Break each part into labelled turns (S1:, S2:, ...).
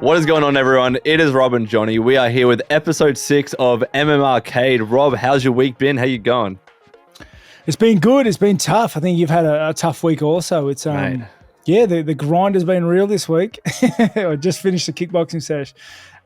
S1: What is going on, everyone? It is Rob and Jonny. We are here with episode 6 of MMArcade. Rob, how's your week been? How you going?
S2: It's been good. It's been tough. I think you've had a tough week also. It's yeah, the grind has been real this week. I just finished the kickboxing session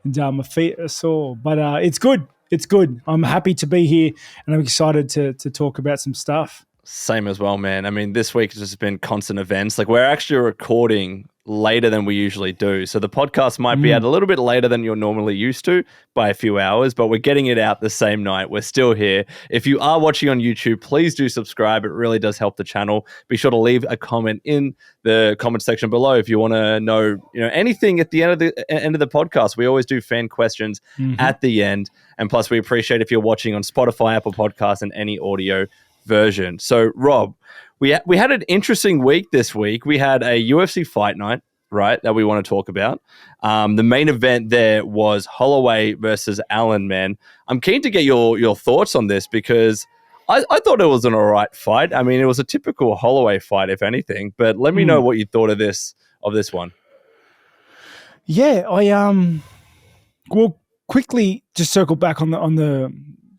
S2: and my feet are sore. But it's good. It's good. I'm happy to be here and I'm excited to talk about some stuff.
S1: Same as well, man. I mean, this week has just been constant events. Like, we're actually recording later than we usually do. So the podcast might be out a little bit later than you're normally used to by a few hours, but we're getting it out the same night. We're still here. If you are watching on YouTube, please do subscribe. It really does help the channel. Be sure to leave a comment in the comment section below if you want to know, anything at the end of the podcast. We always do fan questions at the end. And plus, we appreciate if you're watching on Spotify, Apple Podcasts, and any audio version. So, Rob, we had an interesting week this week. We had a UFC Fight Night, right, that we want to talk about. The main event there was Holloway versus Allen, man. I'm keen to get your thoughts on this because I thought it was an all right fight. I mean, it was a typical Holloway fight, if anything, but let me know what you thought of this one.
S2: Yeah, I will quickly just circle back on the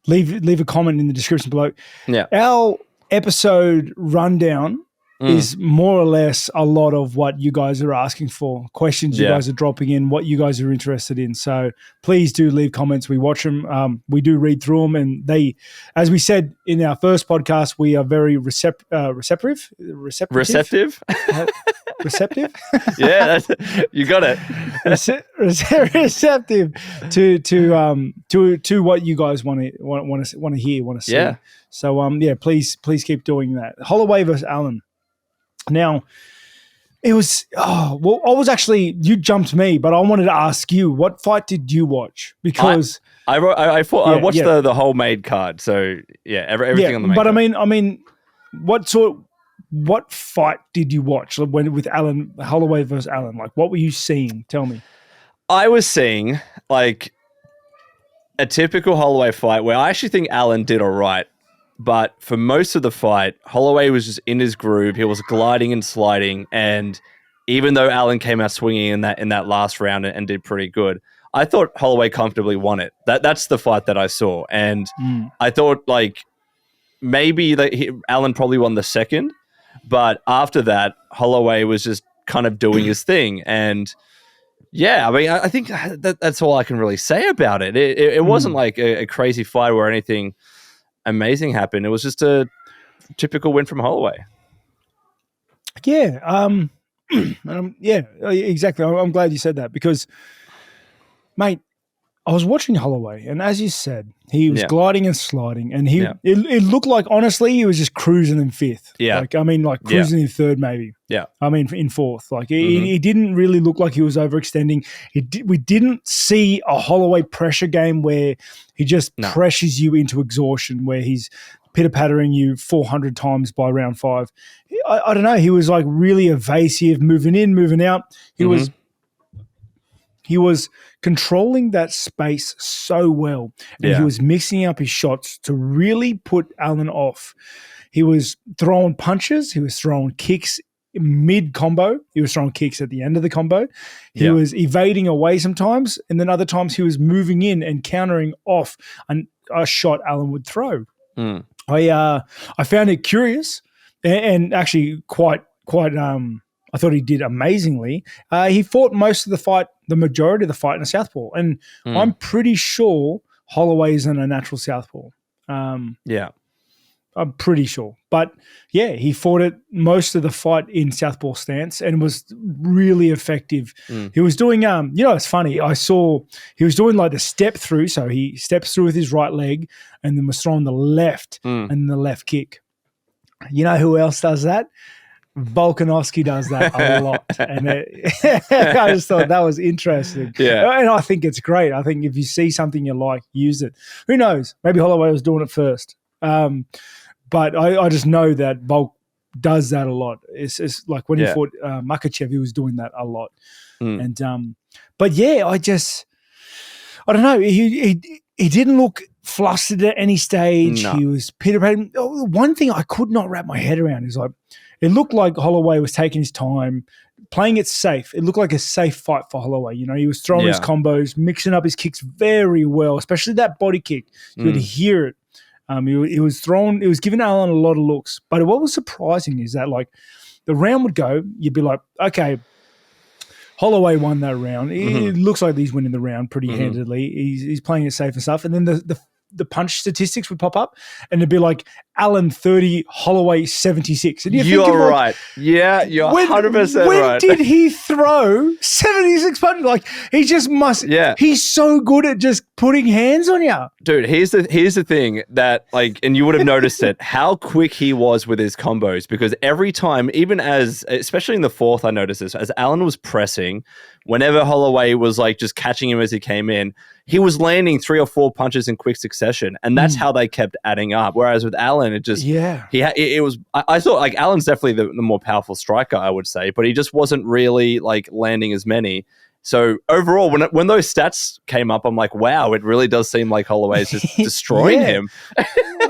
S2: leave a comment in the description below.
S1: Yeah.
S2: Our episode rundown is more or less a lot of what you guys are asking for, questions you guys are dropping in, what you guys are interested in. So please do leave comments. We watch them. We do read through them. And they, as we said in our first podcast, we are very receptive?
S1: Receptive? Yeah, you got it.
S2: Receptive to what you guys want to hear, want to see.
S1: Yeah.
S2: So please keep doing that. Holloway versus Allen. Now, it was you jumped me, but I wanted to ask you, what fight did you watch? Because
S1: I watched the whole made card. So everything on the main
S2: card.
S1: But
S2: I mean, what fight did you watch with Allen, Holloway versus Allen? Like, what were you seeing? Tell me.
S1: I was seeing like a typical Holloway fight where I actually think Allen did all right. But for most of the fight, Holloway was just in his groove. He was gliding and sliding. And even though Allen came out swinging in that last round and did pretty good, I thought Holloway comfortably won it. That's the fight that I saw. And I thought like maybe Allen probably won the second. But after that, Holloway was just kind of doing his thing. And yeah, I mean, I think that's all I can really say about it. It wasn't like a crazy fight or anything amazing happened. It was just a typical win from Holloway.
S2: Yeah, exactly. I'm glad you said that because, mate, I was watching Holloway, and as you said, he was gliding and sliding, and it looked like, honestly, he was just cruising in fifth. Yeah, cruising in third, maybe. Yeah, I mean in fourth. Like he didn't really look like he was overextending. We didn't see a Holloway pressure game where he just pressures you into exhaustion, where he's pitter-pattering you 400 times by round 5. I don't know. He was like really evasive, moving in, moving out. He was controlling that space so well, and he was mixing up his shots to really put Allen off. He was throwing punches. He was throwing kicks mid-combo. He was throwing kicks at the end of the combo. He was evading away sometimes, and then other times he was moving in and countering off a shot Allen would throw. I found it curious and actually quite I thought he did amazingly. He fought most of the fight, the majority of the fight in a southpaw. And I'm pretty sure Holloway isn't a natural southpaw. I'm pretty sure. But, yeah, he fought it most of the fight in southpaw stance and was really effective. He was doing, it's funny. I saw he was doing like the step through. So he steps through with his right leg and then was throwing the left and the left kick. You know who else does that? Volkanovski does that a lot, and I just thought that was interesting. Yeah, and I think it's great. I think if you see something you like, use it. Who knows? Maybe Holloway was doing it first, but I just know that Volk does that a lot. It's like when he fought Makhachev, he was doing that a lot. And but yeah, I don't know. He didn't look flustered at any stage. No. He was pitter-patting. One thing I could not wrap my head around is like, it looked like Holloway was taking his time, playing it safe. It looked like a safe fight for Holloway. You know, he was throwing his combos, mixing up his kicks very well, especially that body kick. You could hear it. He was giving Allen a lot of looks. But what was surprising is that, like, the round would go, you'd be like, okay, Holloway won that round. It looks like he's winning the round pretty handedly. He's playing it safe and stuff. And then the punch statistics would pop up, and it'd be like Allen 30, Holloway 76. And
S1: you're right. Yeah, you're 100% right.
S2: When did he throw 76 punches? Like, he just must. Yeah. He's so good at just putting hands on you.
S1: Dude, here's the thing that, like, and you would have noticed it, how quick he was with his combos, because every time, especially in the fourth, I noticed this, as Allen was pressing, whenever Holloway was like just catching him as he came in, he was landing 3 or 4 punches in quick succession, and that's how they kept adding up. Whereas with Allen, it just I thought, like, Allen's definitely the more powerful striker, I would say, but he just wasn't really like landing as many. So overall, when those stats came up, I'm like, wow, it really does seem like Holloway is just destroying him.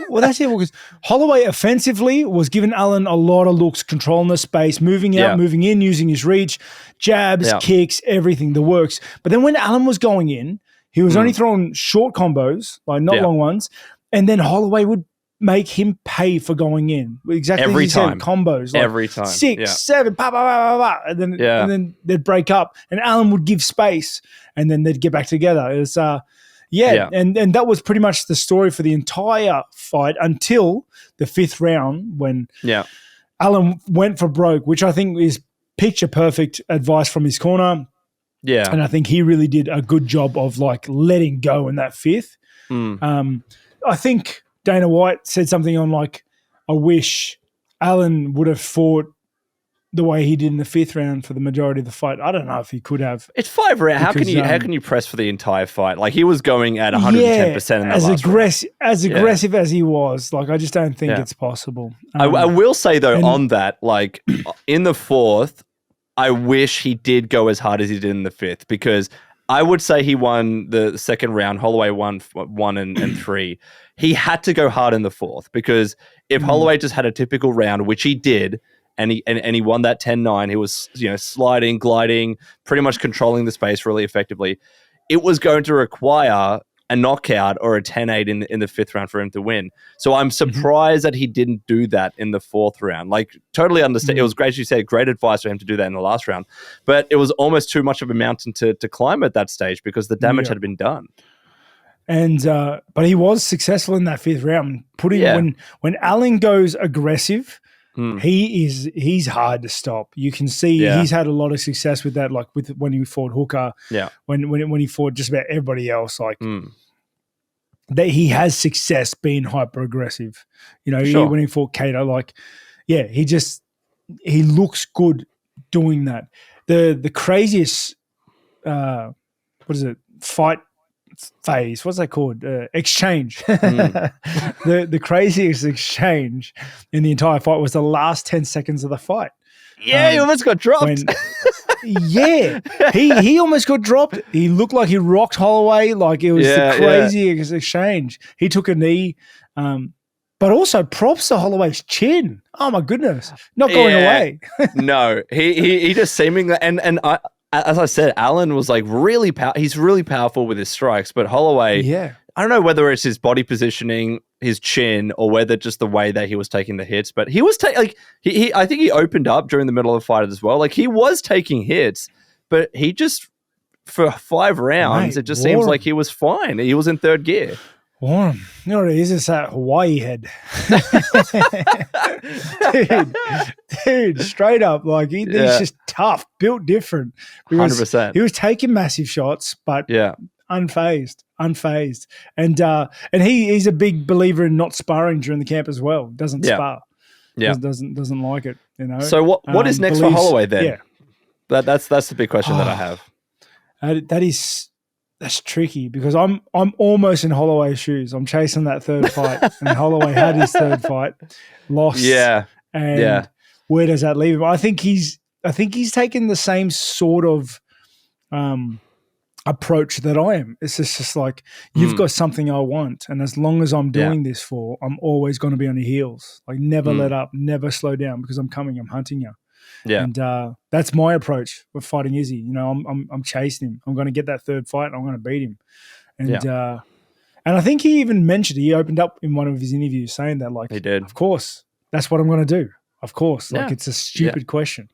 S2: Well, that's it. Because Holloway offensively was giving Allen a lot of looks, controlling the space, moving out, moving in, using his reach, jabs, kicks, everything, the works. But then when Allen was going in, he was only throwing short combos, like not long ones, and then Holloway would make him pay for going in. Exactly
S1: every
S2: as
S1: time.
S2: Said, combos. Like
S1: every time.
S2: 6, 7, and then they'd break up, and Allen would give space, and then they'd get back together. It was, and that was pretty much the story for the entire fight until the 5th round when Allen went for broke, which I think is picture perfect advice from his corner. Yeah. And I think he really did a good job of, like, letting go in that 5th. I think Dana White said something on, like, I wish Allen would have fought the way he did in the 5th round for the majority of the fight. I don't know if he could have.
S1: It's 5 rounds. How can you press for the entire fight? Like, he was going at 110% in the last round.
S2: As aggressive as he was, like, I just don't think it's possible.
S1: I will say, though, on that, like, in the 4th, I wish he did go as hard as he did in the 5th, because I would say he won the 2nd round. Holloway won 1 and 3. He had to go hard in the 4th, because if Holloway just had a typical round, which he did, and he won that 10-9, he was, you know, sliding, gliding, pretty much controlling the space really effectively. It was going to require a knockout or a 10-8 in the 5th round for him to win. So I'm surprised that he didn't do that in the 4th round. Like, totally understand. It was great, as you said, great advice for him to do that in the last round. But it was almost too much of a mountain to climb at that stage, because the damage had been done.
S2: And but he was successful in that 5th round. When Allen goes aggressive, he's hard to stop. You can see he's had a lot of success with that, like with when he fought Hooker. Yeah. When he fought just about everybody else, like that he has success being hyper aggressive. You know, when he fought Cato, like, he looks good doing that. The craziest fight phase, what's that called? Exchange. The craziest exchange in the entire fight was the last 10 seconds of the fight.
S1: Yeah, he almost got dropped.
S2: He almost got dropped. He looked like he rocked Holloway. Like, it was the craziest exchange. He took a knee. But also props to Holloway's chin. Oh my goodness. Not going away.
S1: No. He just seemingly, and as I said, Allen was like really he's really powerful with his strikes, but Holloway, I don't know whether it's his body positioning, his chin, or whether just the way that he was taking the hits, but he was I think he opened up during the middle of the fight as well. Like, he was taking hits, but he just, for 5 rounds, it just seems like he was fine. He was in 3rd gear.
S2: Warm. You know what it is? It's that Hawaii head. dude, straight up. Like, he's just tough, built different.
S1: 100%.
S2: He was taking massive shots, but unfazed. And he's a big believer in not sparring during the camp as well. Doesn't spar. Yeah. Doesn't like it, you know.
S1: So what is next for Holloway then? Yeah. That's the big question that I have.
S2: That's tricky, because I'm almost in Holloway's shoes. I'm chasing that 3rd fight, and Holloway had his 3rd fight, lost. Yeah. And where does that leave him? I think he's taken the same sort of approach that I am. It's just like, you've got something I want, and as long as I'm doing this I'm always going to be on your heels. Like, never let up, never slow down, because I'm hunting you.
S1: Yeah.
S2: And that's my approach with fighting Izzy. You know, I'm chasing him. I'm going to get that third fight and I'm going to beat him. And I think he even mentioned, he opened up in one of his interviews saying that, like,
S1: he did.
S2: Of course, that's what I'm going to do. Of course. Like, it's a stupid question.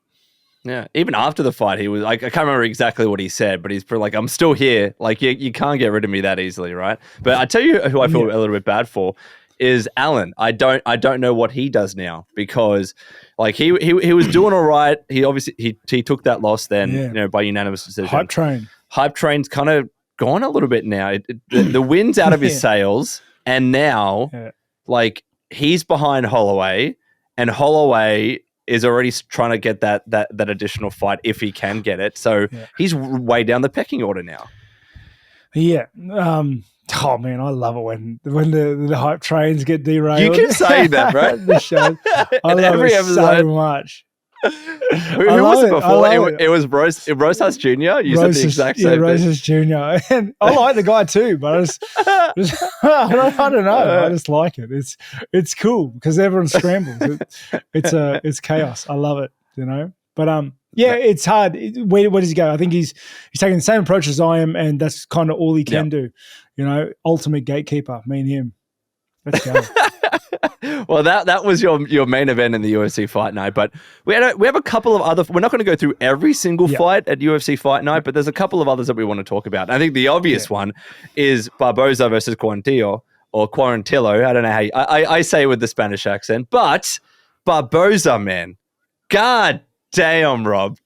S1: Yeah. Even after the fight, he was like, I can't remember exactly what he said, but he's pretty like, I'm still here. Like, you can't get rid of me that easily, right? But I tell you who I feel a little bit bad for is Alan. I don't know what he does now, because like he was doing all right. He obviously he took that loss then, you know, by unanimous decision. Hype train's kind of gone a little bit now. The wind's out of his sails, and now like he's behind Holloway, and Holloway is already trying to get that additional fight if he can get it. So he's way down the pecking order now.
S2: Yeah. Oh man, I love it when the hype trains get derailed.
S1: You can say that, bro.
S2: The show. I love every episode so much.
S1: Who was it before? It was Rosas Jr. You said the exact same thing.
S2: Rosas Jr. And I like the guy too, but I just I don't know. I just like it. It's cool because everyone scrambles. It's chaos. I love it. You know, but it's hard. Where does he go? I think he's taking the same approach as I am, and that's kind of all he can do. You know, ultimate gatekeeper. Me and him. Let's go.
S1: Well, that was your main event in the UFC Fight Night, but we have a couple of other. We're not going to go through every single fight at UFC Fight Night, but there's a couple of others that we want to talk about. I think the obvious one is Barboza versus Quarantillo, or Quarantillo. I don't know how I say it with the Spanish accent, but Barboza, man, god damn, Rob,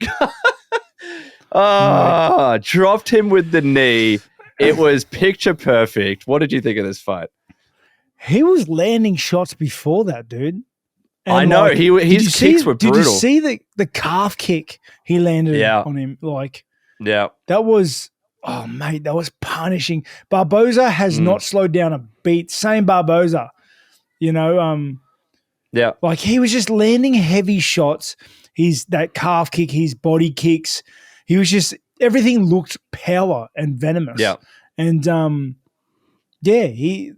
S1: dropped him with the knee. It was picture perfect. What did you think of this fight?
S2: He was landing shots before that, dude. And
S1: I know. His kicks were brutal.
S2: Did you see the calf kick he landed on him? Like, that was, oh, mate, that was punishing. Barboza has not slowed down a beat. Same Barboza. You know, like he was just landing heavy shots. That calf kick, his body kicks. He was just, everything looked power and venomous. Yeah. And, he...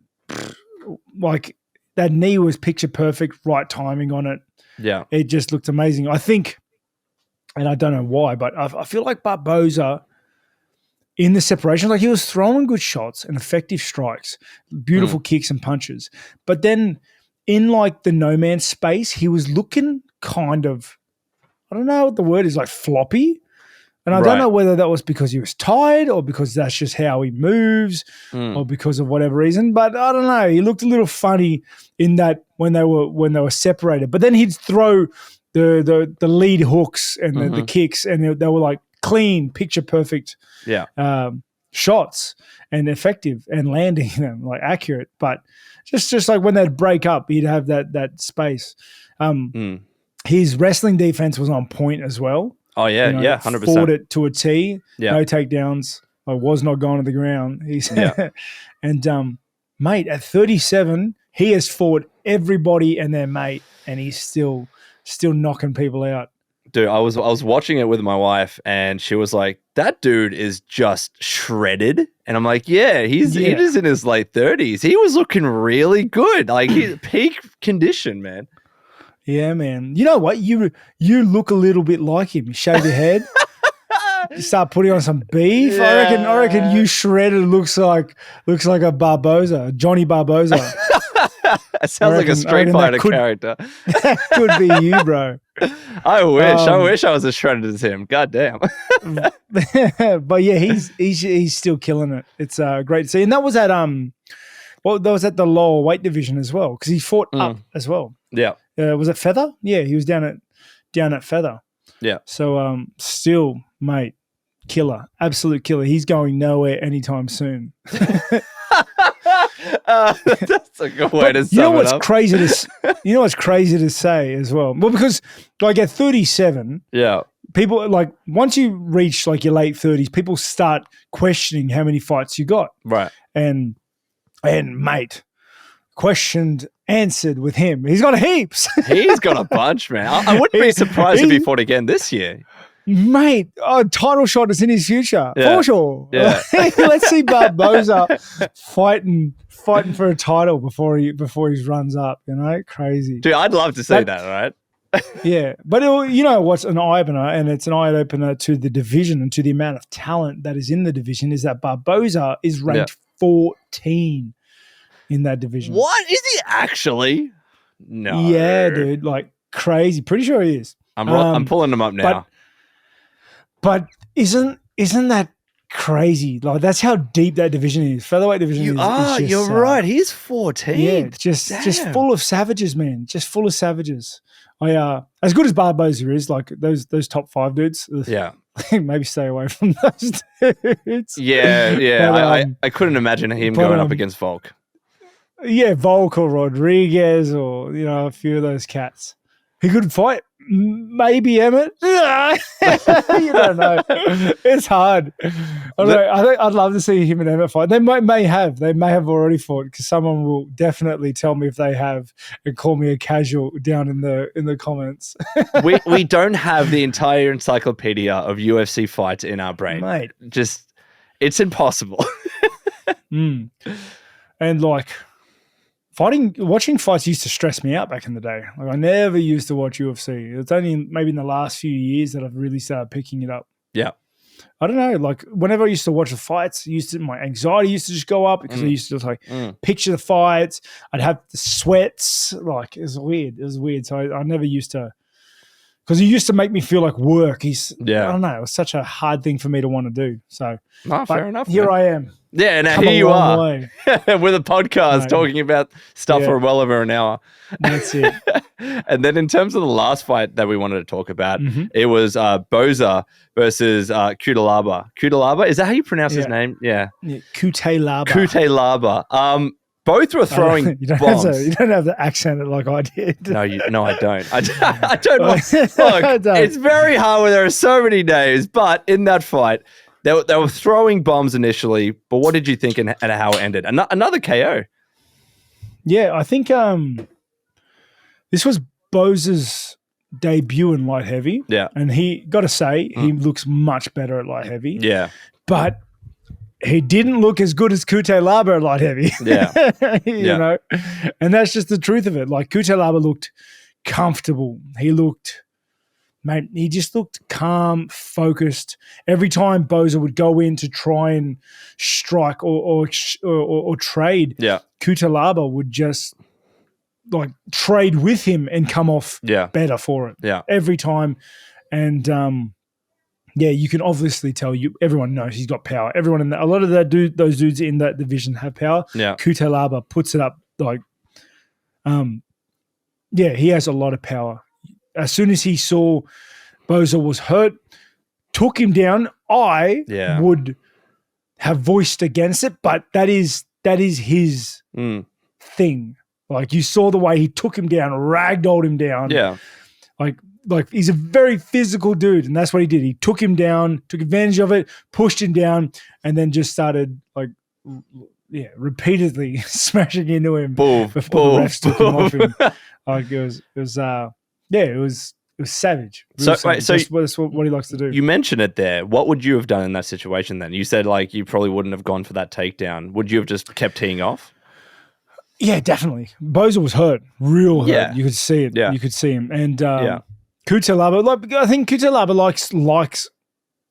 S2: like that knee was picture perfect, right timing on it. Yeah. It just looked amazing. I think, and I don't know why, but I feel like Barboza in the separation, like he was throwing good shots and effective strikes, beautiful kicks and punches. But then in like the no man's space, he was looking kind of, I don't know what the word is, like floppy. And I don't know whether that was because he was tired or because that's just how he moves or because of whatever reason. But I don't know. He looked a little funny in that when they were separated. But then he'd throw the lead hooks and the kicks, and they were like clean, picture perfect shots and effective and landing them, like accurate. But just like when they'd break up, he'd have that space. His wrestling defense was on point as well.
S1: Oh, yeah, you know, 100%.
S2: Fought it to a T. Yeah. No takedowns. I was not going to the ground. And, mate, at 37, he has fought everybody and their mate, and he's still knocking people out.
S1: Dude, I was watching it with my wife, and she was like, that dude is just shredded. And I'm like, he is in his late 30s. He was looking really good. Like, he's peak condition, man.
S2: Yeah, man. You know what? You look a little bit like him. You shave your head. You start putting on some beef. Yeah. I reckon you shredded looks like a Barboza, Jonny Barboza.
S1: That sounds like a Street Fighter character.
S2: That could be you, bro.
S1: I wish I was as shredded as him. God damn.
S2: But yeah, he's still killing it. It's great to see. And that was at that was at the lower weight division as well, because he fought up as well. Yeah. Was it feather? Yeah, he was down at feather. Yeah. So still, mate, killer, absolute killer. He's going nowhere anytime soon.
S1: That's a good way to sum
S2: you know what's crazy you know what's crazy to say as well? Well, because like at 37, people like once you reach like your late 30s, people start questioning how many fights you got. Right. And mate, answered with him. He's got heaps.
S1: He's got a bunch, man. I wouldn't be surprised if he fought again this year.
S2: Mate, title shot is in his future. For sure. Yeah. Let's see Barboza fighting for a title before he runs up, you know? Crazy.
S1: Dude, I'd love to see that, right?
S2: Yeah, but you know what's an eye opener, and it's an eye opener to the division and to the amount of talent that is in the division, is that Barboza is ranked 14 in that division.
S1: What? Is he actually? No.
S2: Yeah, dude, like crazy. Pretty sure he is.
S1: I'm pulling him up now.
S2: But isn't that crazy? Like that's how deep that division is. Featherweight division is just,
S1: you're right. He's 14.
S2: Yeah, just full of savages, man. Just full of savages. As good as Barboza is, like those top 5 dudes.
S1: Yeah.
S2: Maybe stay away from those dudes.
S1: Yeah. But, I couldn't imagine him going up against Volk.
S2: Yeah, Volk or Rodriguez or, you know, a few of those cats. He could fight maybe Emmett. You don't know. It's hard. I'd love to see him and Emmett fight. They may have already fought, because someone will definitely tell me if they have and call me a casual down in the comments.
S1: we don't have the entire encyclopedia of UFC fights in our brain.
S2: Mate.
S1: Just, it's impossible.
S2: And like, watching fights used to stress me out back in the day. Like I never used to watch UFC. It's only maybe in the last few years that I've really started picking it up.
S1: Yeah.
S2: I don't know. Like whenever I used to watch the fights, my anxiety used to just go up because I used to just like picture the fights. I'd have the sweats. Like it was weird. So I never used to, because he used to make me feel like work. I don't know. It was such a hard thing for me to want to do. So
S1: fair enough.
S2: Here I am.
S1: Yeah, now here you are with a podcast talking about stuff for well over an hour.
S2: That's it.
S1: And then in terms of the last fight that we wanted to talk about, it was Boser versus Cutelaba. Cutelaba, is that how you pronounce his name? Yeah.
S2: Cutelaba.
S1: Both were throwing bombs.
S2: You don't have the accent like I did.
S1: No, I don't. I don't. Look, it's very hard when there are so many names, but in that fight, they were throwing bombs initially, but what did you think and how it ended? Another KO.
S2: Yeah, I think this was Boser's debut in light heavy.
S1: Yeah.
S2: And he looks much better at light heavy.
S1: Yeah.
S2: But he didn't look as good as Cutelaba at light heavy.
S1: Yeah.
S2: you know? And that's just the truth of it. Like Cutelaba looked comfortable. He just looked calm, focused. Every time Boser would go in to try and strike or trade, Cutelaba would just like trade with him and come off better for it.
S1: Yeah.
S2: Every time. And you can obviously tell everyone knows he's got power. Everyone a lot of those dudes in that division have power.
S1: Yeah.
S2: Cutelaba puts it up like he has a lot of power. As soon as he saw Boser was hurt, took him down, I would have voiced against it, but that is his thing. Like you saw the way he took him down, ragdolled him down.
S1: Yeah.
S2: Like he's a very physical dude, and that's what he did. He took him down, took advantage of it, pushed him down, and then just started repeatedly smashing into him before the refs took him off him. Like it was savage.
S1: So
S2: that's what he likes to do.
S1: You mentioned it there. What would you have done in that situation then? You said like you probably wouldn't have gone for that takedown. Would you have just kept teeing off?
S2: Yeah, definitely. Boser was hurt, real hurt. Yeah. You could see it.
S1: Yeah.
S2: You could see him. And Cutelaba, I think Cutelaba likes.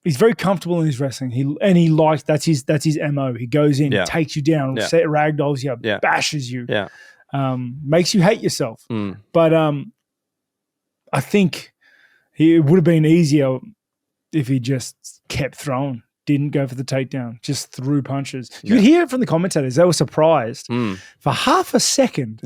S2: He's very comfortable in his wrestling. That's his MO. He goes in, takes you down, ragdolls you, bashes you, makes you hate yourself. But I think it would have been easier if he just kept throwing, didn't go for the takedown, just threw punches. You could hear it from the commentators. They were surprised for half a second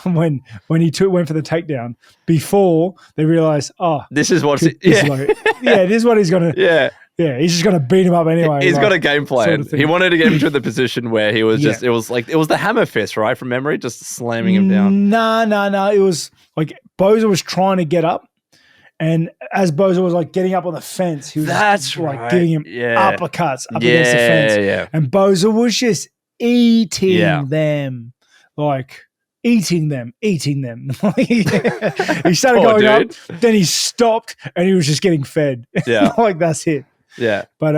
S2: when he went for the takedown before they realized,
S1: this is what
S2: this is what he's going to he's just going to beat him up anyway.
S1: He's got a game plan. Sort of he wanted to get him to the position where he was just, it was the hammer fist, right? From memory, just slamming him down.
S2: No. It was like Boser was trying to get up. And as Boser was like getting up on the fence, he was giving him uppercuts up against the fence. Yeah. And Boser was just eating them. Like eating them. He started going up, then he stopped and he was just getting fed.
S1: Yeah.
S2: Like that's it.
S1: Yeah.
S2: But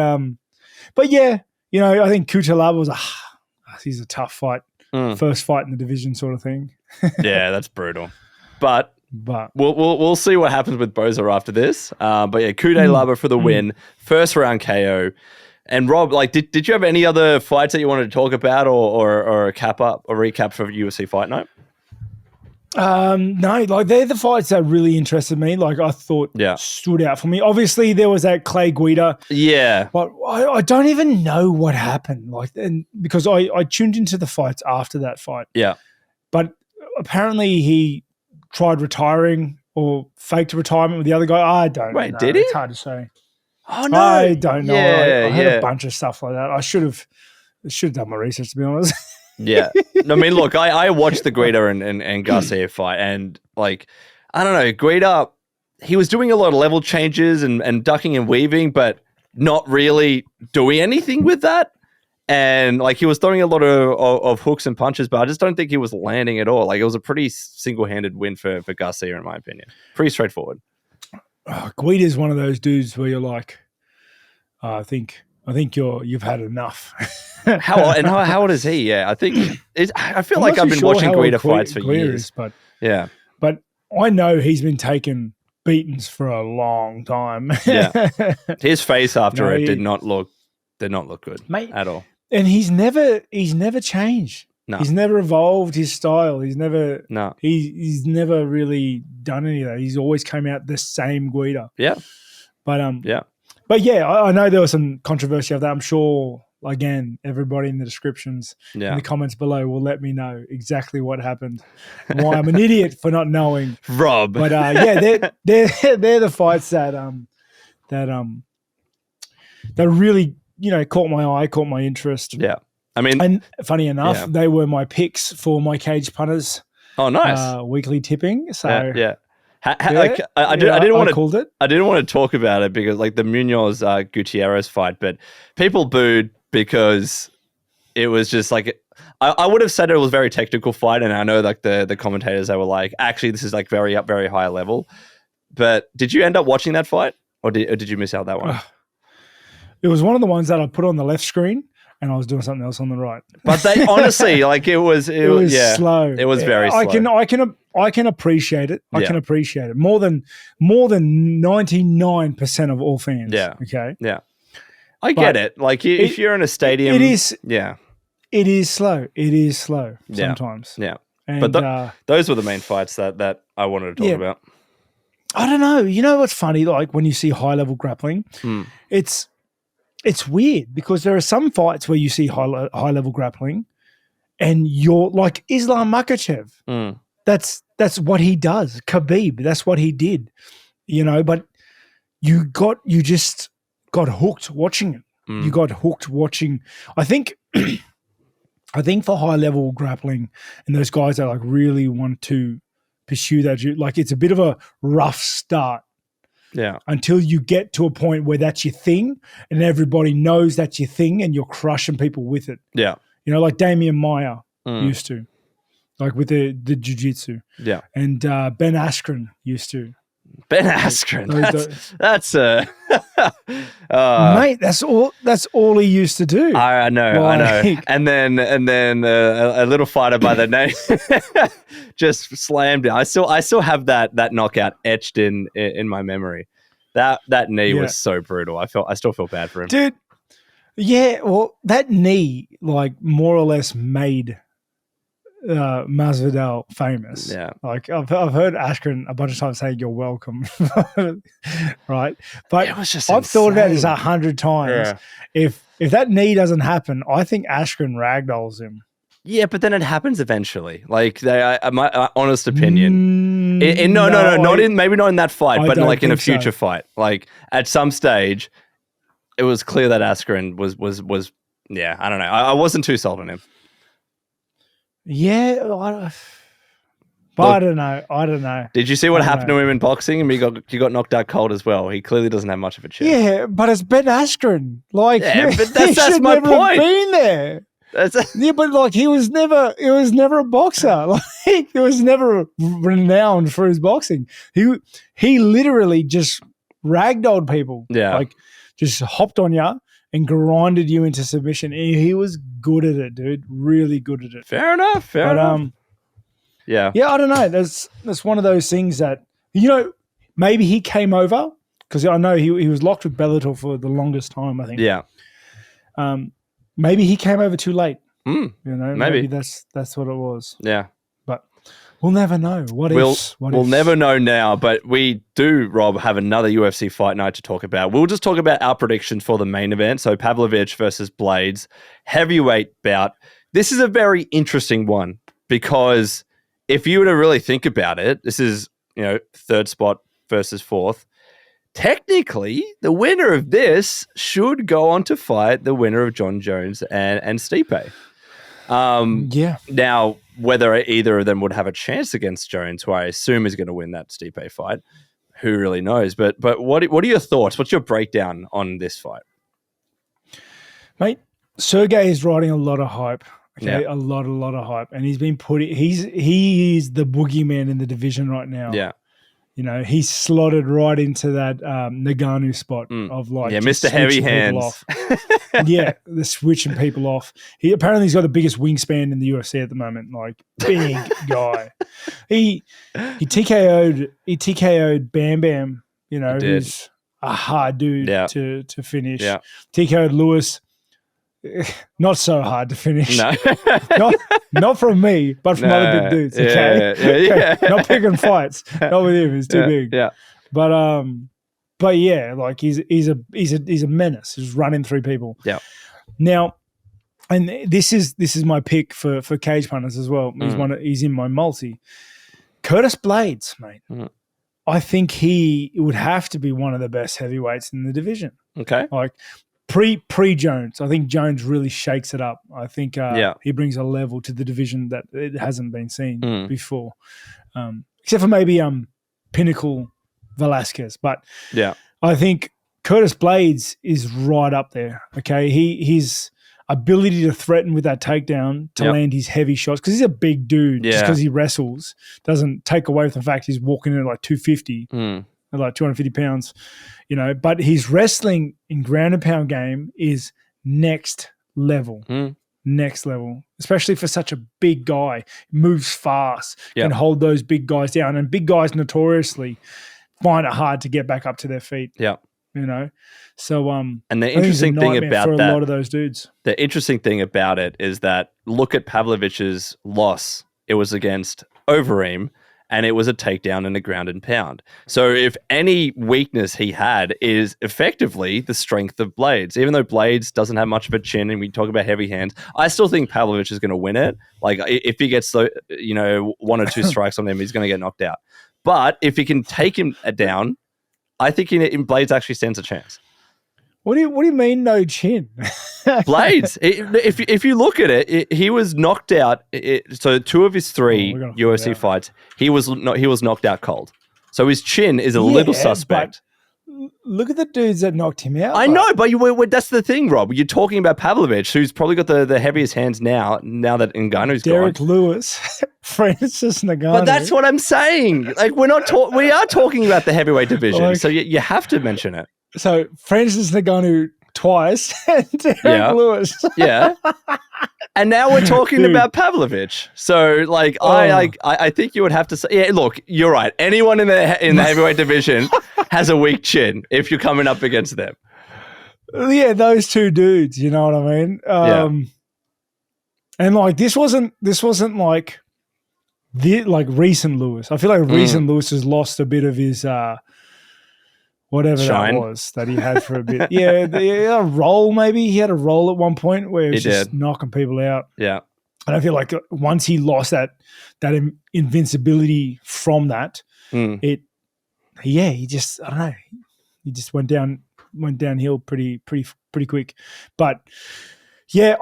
S2: yeah, you know, I think Cutelaba was he's a tough fight. First fight in the division sort of thing.
S1: Yeah, that's brutal. But
S2: But
S1: we'll see what happens with Boser after this. But yeah, Cutelaba for the win, first round KO. And Rob, like, did you have any other fights that you wanted to talk about, or a recap for UFC Fight Night?
S2: No, like they're the fights that really interested me. Like I thought stood out for me. Obviously, there was that Clay Guida.
S1: Yeah,
S2: but I don't even know what happened. Like, and because I tuned into the fights after that fight.
S1: Yeah,
S2: but apparently he tried retiring or faked retirement with the other guy. I don't know.
S1: Wait, did he?
S2: It's hard to say.
S1: Oh no,
S2: I don't know.
S1: Yeah,
S2: I heard a bunch of stuff like that. I should have done my research, to be honest.
S1: Yeah. I mean, look, I watched the Guida and Garcia fight, and like, I don't know, Guida, he was doing a lot of level changes and ducking and weaving, but not really doing anything with that. And like, he was throwing a lot of hooks and punches, but I just don't think he was landing at all. Like, it was a pretty single-handed win for Garcia, in my opinion. Pretty straightforward.
S2: Guida is one of those dudes where you're like, I think you've had enough.
S1: How old is he? Yeah, I feel like I've been watching Guida fights for years.
S2: But I know he's been taking beatings for a long time.
S1: Yeah, his face after it did not look good, mate, at all.
S2: And he's never changed. No. He's never evolved his style. He's never really done any of that. He's always came out the same Guida.
S1: Yeah,
S2: But yeah, I know there was some controversy of that. I'm sure, again, everybody in the descriptions, in the comments below will let me know exactly what happened, why I'm an idiot for not knowing.
S1: Rob.
S2: But they're the fights that really, caught my eye, caught my interest.
S1: Yeah. I mean,
S2: and funny enough, they were my picks for my Cage Punters.
S1: Oh, nice.
S2: Weekly tipping. So
S1: yeah. I didn't want to talk about it because like the Munoz Gutierrez fight, but people booed because it was just like I would have said it was a very technical fight, and I know like the commentators, they were like, actually this is like very high level. But did you end up watching that fight, or did you miss out that one?
S2: It was one of the ones that I put on the left screen, and I was doing something else on the right.
S1: But they honestly, like it was
S2: slow.
S1: It was very slow.
S2: I can appreciate it. I can appreciate it more than 99% of all fans.
S1: Yeah.
S2: Okay.
S1: Yeah. I get it. Like if you're in a stadium,
S2: it is.
S1: Yeah.
S2: It is slow. It is slow sometimes.
S1: Yeah.
S2: And,
S1: but those were the main fights that I wanted to talk about.
S2: I don't know. You know what's funny? Like when you see high level grappling, it's weird because there are some fights where you see high level grappling, and you're like Islam Makhachev. That's what he does. Khabib, that's what he did. But you just got hooked watching it. You got hooked watching. I think for high level grappling and those guys that like really want to pursue that, like it's a bit of a rough start.
S1: Yeah.
S2: Until you get to a point where that's your thing and everybody knows that's your thing and you're crushing people with it.
S1: Yeah.
S2: Like Damian Maia used to, like with the jiu-jitsu.
S1: Yeah.
S2: And Ben Askren used to.
S1: Ben Askren. That's
S2: mate, that's all he used to do.
S1: I know. And then a little fighter by the name just slammed it. I still have that knockout etched in my memory. That knee was so brutal. I still feel bad for him.
S2: Dude. Yeah, well, that knee like more or less made Masvidal famous.
S1: Yeah.
S2: Like I've heard Askren a bunch of times saying you're welcome. Right? But
S1: it was just
S2: I've
S1: insane.
S2: thought about this 100 times. Yeah. If that knee doesn't happen, I think Askren ragdolls him.
S1: Yeah, but then it happens eventually. Like my honest opinion. Maybe not in that fight, but like in a future fight. Like at some stage, it was clear that Askren was I don't know. I wasn't too sold on him.
S2: Yeah, I don't know.
S1: Did you see what happened to him in boxing? And he got knocked out cold as well. He clearly doesn't have much of a chance.
S2: Yeah, but it's Ben Askren. Like,
S1: but that's my point.
S2: Been there. But like he was never a boxer. Like he was never renowned for his boxing. He literally just ragdolled people.
S1: Yeah,
S2: like just hopped on you and grinded you into submission. He was good at it, dude. Really good at it.
S1: Fair enough. Yeah.
S2: Yeah, I don't know. That's one of those things that, maybe he came over because I know he was locked with Bellator for the longest time, I think.
S1: Yeah.
S2: Maybe he came over too late.
S1: Maybe
S2: that's what it was.
S1: Yeah.
S2: But we'll never know.
S1: We'll never know now, but we do, Rob, have another UFC Fight Night to talk about. We'll just talk about our predictions for the main event. So Pavlovich versus Blaydes, heavyweight bout. This is a very interesting one because if you were to really think about it, this is, third spot versus fourth. Technically, the winner of this should go on to fight the winner of Jon Jones and Stipe. Now, whether either of them would have a chance against Jones, who I assume is going to win that Stipe fight, who really knows? But what are your thoughts? What's your breakdown on this fight?
S2: Mate, Sergey is riding a lot of hype. Okay, a lot of hype, and he's been he is the boogeyman in the division right now.
S1: Yeah.
S2: He's slotted right into that Ngannou spot of like
S1: Mr. Heavy Hands.
S2: The switching people off. Apparently he's got the biggest wingspan in the UFC at the moment. Like big guy. He TKO'd Bam Bam. Who's a hard dude to finish. Yeah. TKO'd Lewis. Not so hard to finish. No. not from me, but from other big dudes. Okay,
S1: yeah.
S2: Not picking fights. Not with him. He's too big.
S1: Yeah,
S2: but yeah, like he's a menace. He's running through people.
S1: Yeah.
S2: Now, and this is my pick for cage punters as well. He's in my multi. Curtis Blaydes, mate. I think he would have to be one of the best heavyweights in the division.
S1: Okay,
S2: like. Pre Jones, I think Jones really shakes it up. I think he brings a level to the division that it hasn't been seen before, except for maybe Pinnacle Velasquez. But I think Curtis Blaydes is right up there. Okay, his ability to threaten with that takedown to land his heavy shots, because he's a big dude. Just because he wrestles doesn't take away from the fact he's walking in at like 250. At like 250 pounds, but his wrestling in ground and pound game is next level. Next level, especially for such a big guy. Moves fast, can hold those big guys down, and big guys notoriously find it hard to get back up to their feet.
S1: Yeah.
S2: So
S1: and the interesting thing about
S2: for
S1: that,
S2: a lot of those dudes.
S1: The interesting thing about it is that look at Pavlovich's loss. It was against Overeem. And it was a takedown and a ground and pound. So if any weakness he had is effectively the strength of Blaydes, even though Blaydes doesn't have much of a chin and we talk about heavy hands, I still think Pavlovich is going to win it. Like if he gets, one or two strikes on him, he's going to get knocked out. But if he can take him down, I think in Blaydes actually stands a chance.
S2: What do you mean no chin?
S1: Blaydes, if you look at it, he was knocked out. So 2 of his 3 UFC fights, he was knocked out cold. So his chin is a little suspect.
S2: Look at the dudes that knocked him out.
S1: I know, but that's the thing, Rob. You're talking about Pavlovich, who's probably got the heaviest hands now that Ngannou's gone.
S2: Derek Lewis, Francis Ngannou.
S1: But that's what I'm saying. Like we are talking about the heavyweight division, so you have to mention it.
S2: So Francis Ngannou twice and Derek Lewis.
S1: Yeah. And now we're talking about Pavlovich. So I think you would have to say, look, you're right. Anyone in the heavyweight division has a weak chin if you're coming up against them.
S2: Yeah, those two dudes, you know what I mean? And like this wasn't like recent Lewis. I feel like recent Lewis has lost a bit of his whatever
S1: Shine.
S2: That was that he had for a bit. A roll maybe. He had a roll at one point where he was just knocking people out.
S1: Yeah.
S2: And I feel like once he lost that invincibility from that, he just, I don't know, he just went downhill pretty quick. But yeah,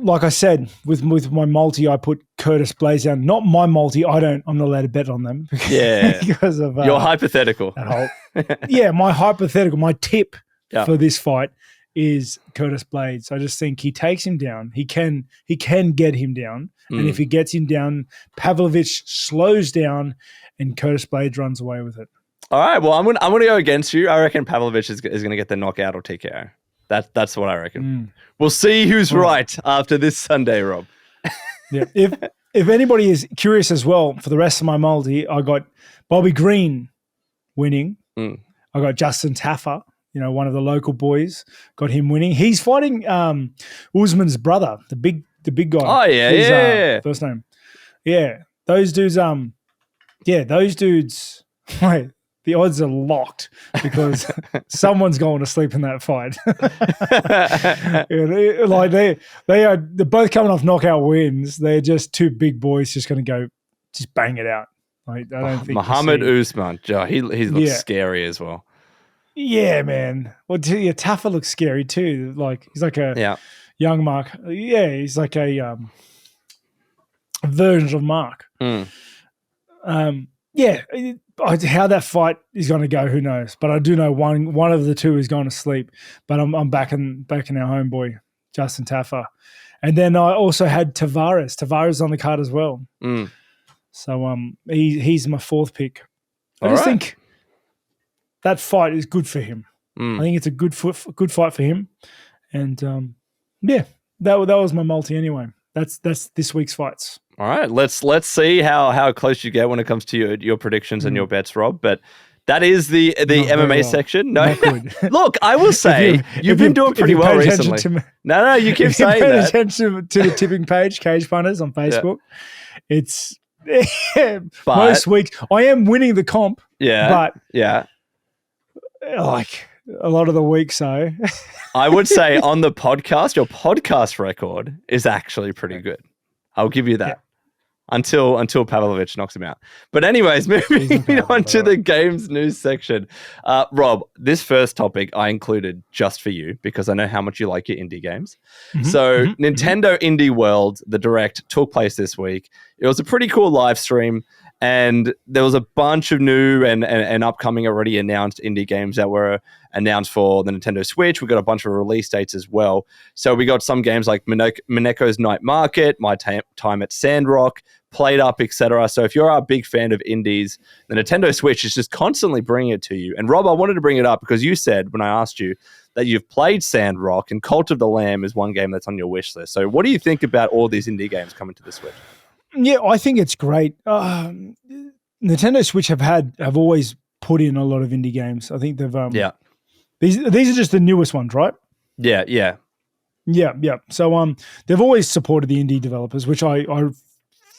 S2: like I said, with my multi, I put Curtis Blaydes down. Not my multi. I'm not allowed to bet on them. Because of
S1: your hypothetical.
S2: My hypothetical, my tip for this fight is Curtis Blaydes. I just think he takes him down. He can get him down, and if he gets him down, Pavlovich slows down, and Curtis Blaydes runs away with it.
S1: All right. Well, I'm gonna go against you. I reckon Pavlovich is gonna get the knockout or TKO. That's what I reckon. We'll see who's right after this Sunday, Rob.
S2: Yeah. if anybody is curious as well, for the rest of my multi, I got Bobby Green winning. I got Justin Taffer, one of the local boys, got him winning. He's fighting Usman's brother, the big guy.
S1: Oh yeah, yeah.
S2: First name. Yeah, those dudes. Those dudes. Wait, the odds are locked because someone's going to sleep in that fight. They're both coming off knockout wins. They're just two big boys, just going to go, just bang it out. I don't think
S1: Muhammad Usman. He looks scary as well.
S2: Yeah, man. Well, Taffer looks scary too. Like he's like a young Mark. Yeah, he's like a version of Mark. How that fight is going to go, who knows? But I do know one of the two is going to sleep. But I'm backing our homeboy Justin Taffer, and then I also had Tavares. Tavares on the card as well. So he's my fourth pick. I just think that fight is good for him. I think it's a good fight for him, and that was my multi anyway. That's this week's fights.
S1: All right, let's see how close you get when it comes to your predictions and your bets, Rob. But that is the MMA section. No, look, I will say you've been doing pretty well recently. No, you keep saying that.
S2: Pay attention to the tipping page, Cage Punters on Facebook. Yeah. It's most weeks I am winning the comp.
S1: Yeah,
S2: but like a lot of the weeks, so
S1: I would say on the podcast, your podcast record is actually pretty good. I'll give you that. Yeah. Until Pavlovich knocks him out. But anyways, moving on to the games news section. Rob, this first topic I included just for you because I know how much you like your indie games. Nintendo Indie World, the Direct, took place this week. It was a pretty cool live stream, and there was a bunch of new and upcoming already announced indie games that were announced for the Nintendo Switch. We got a bunch of release dates as well. So we got some games like Mineko's Night Market, My Time at Sandrock, Played Up, etc. So if you're a big fan of indies, the Nintendo Switch is just constantly bringing it to you. And Rob, I wanted to bring it up because you said when I asked you that you've played Sandrock, and Cult of the Lamb is one game that's on your wish list. So what do you think about all these indie games coming to the Switch?
S2: Yeah, I think it's great. Nintendo Switch have always put in a lot of indie games. I think they've these are just the newest ones, right?
S1: Yeah.
S2: So they've always supported the indie developers, which I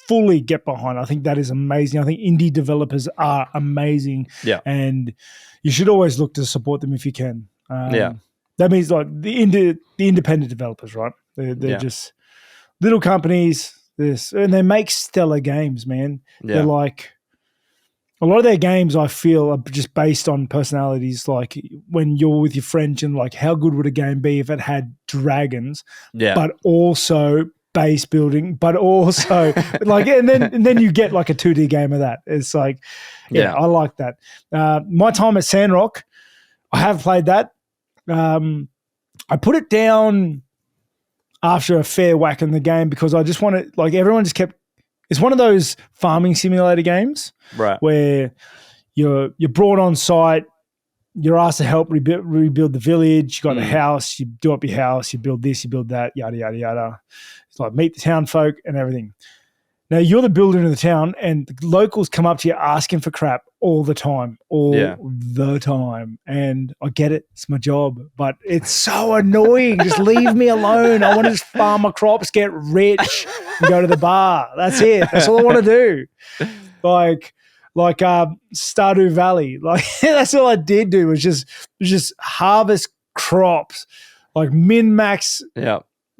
S2: fully get behind. I think that is amazing. I think indie developers are amazing.
S1: Yeah.
S2: And you should always look to support them if you can. That means like the independent developers, right? They're just little companies. And they make stellar games, man. Yeah. They're like a lot of their games I feel are just based on personalities. Like when you're with your friends and like, how good would a game be if it had dragons, but also base building, but also like, and then you get like a 2D game of that. It's like, I like that. My Time at Sandrock, I have played that. I put it down after a fair whack in the game because I just wanted, like, everyone just kept, it's one of those farming simulator games,
S1: right?
S2: Where you're brought on site, you're asked to help rebuild the village. You got a house, you do up your house, you build this, you build that, yada yada yada. It's like meet the town folk and everything. Now you're the builder in the town, and the locals come up to you asking for crap all the time, the time. And I get it; it's my job, but it's so annoying. Just leave me alone. I want to just farm my crops, get rich, and go to the bar. That's it. That's all I want to do. Like Stardew Valley. Like that's all I did do was just harvest crops, like min-max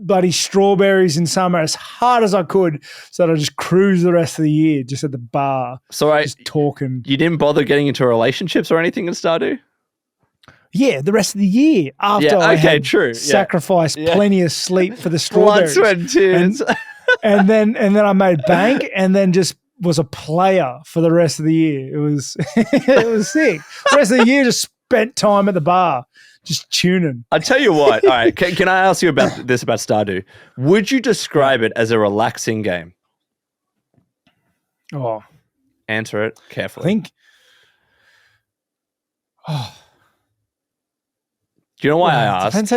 S2: bloody strawberries in summer as hard as I could so that I just cruise the rest of the year just at the bar.
S1: So
S2: just talking.
S1: You didn't bother getting into relationships or anything in Stardew?
S2: Yeah, the rest of the year after I had sacrificed plenty of sleep for the strawberries.
S1: Blood, sweat, and tears.
S2: And then I made bank and then just was a player for the rest of the year. It was sick. The rest of the year just spent time at the bar, just tuning.
S1: I tell you what. All right, can I ask you about Stardew? Would you describe it as a relaxing game?
S2: Oh,
S1: answer it carefully.
S2: I think.
S1: Do you know why I asked?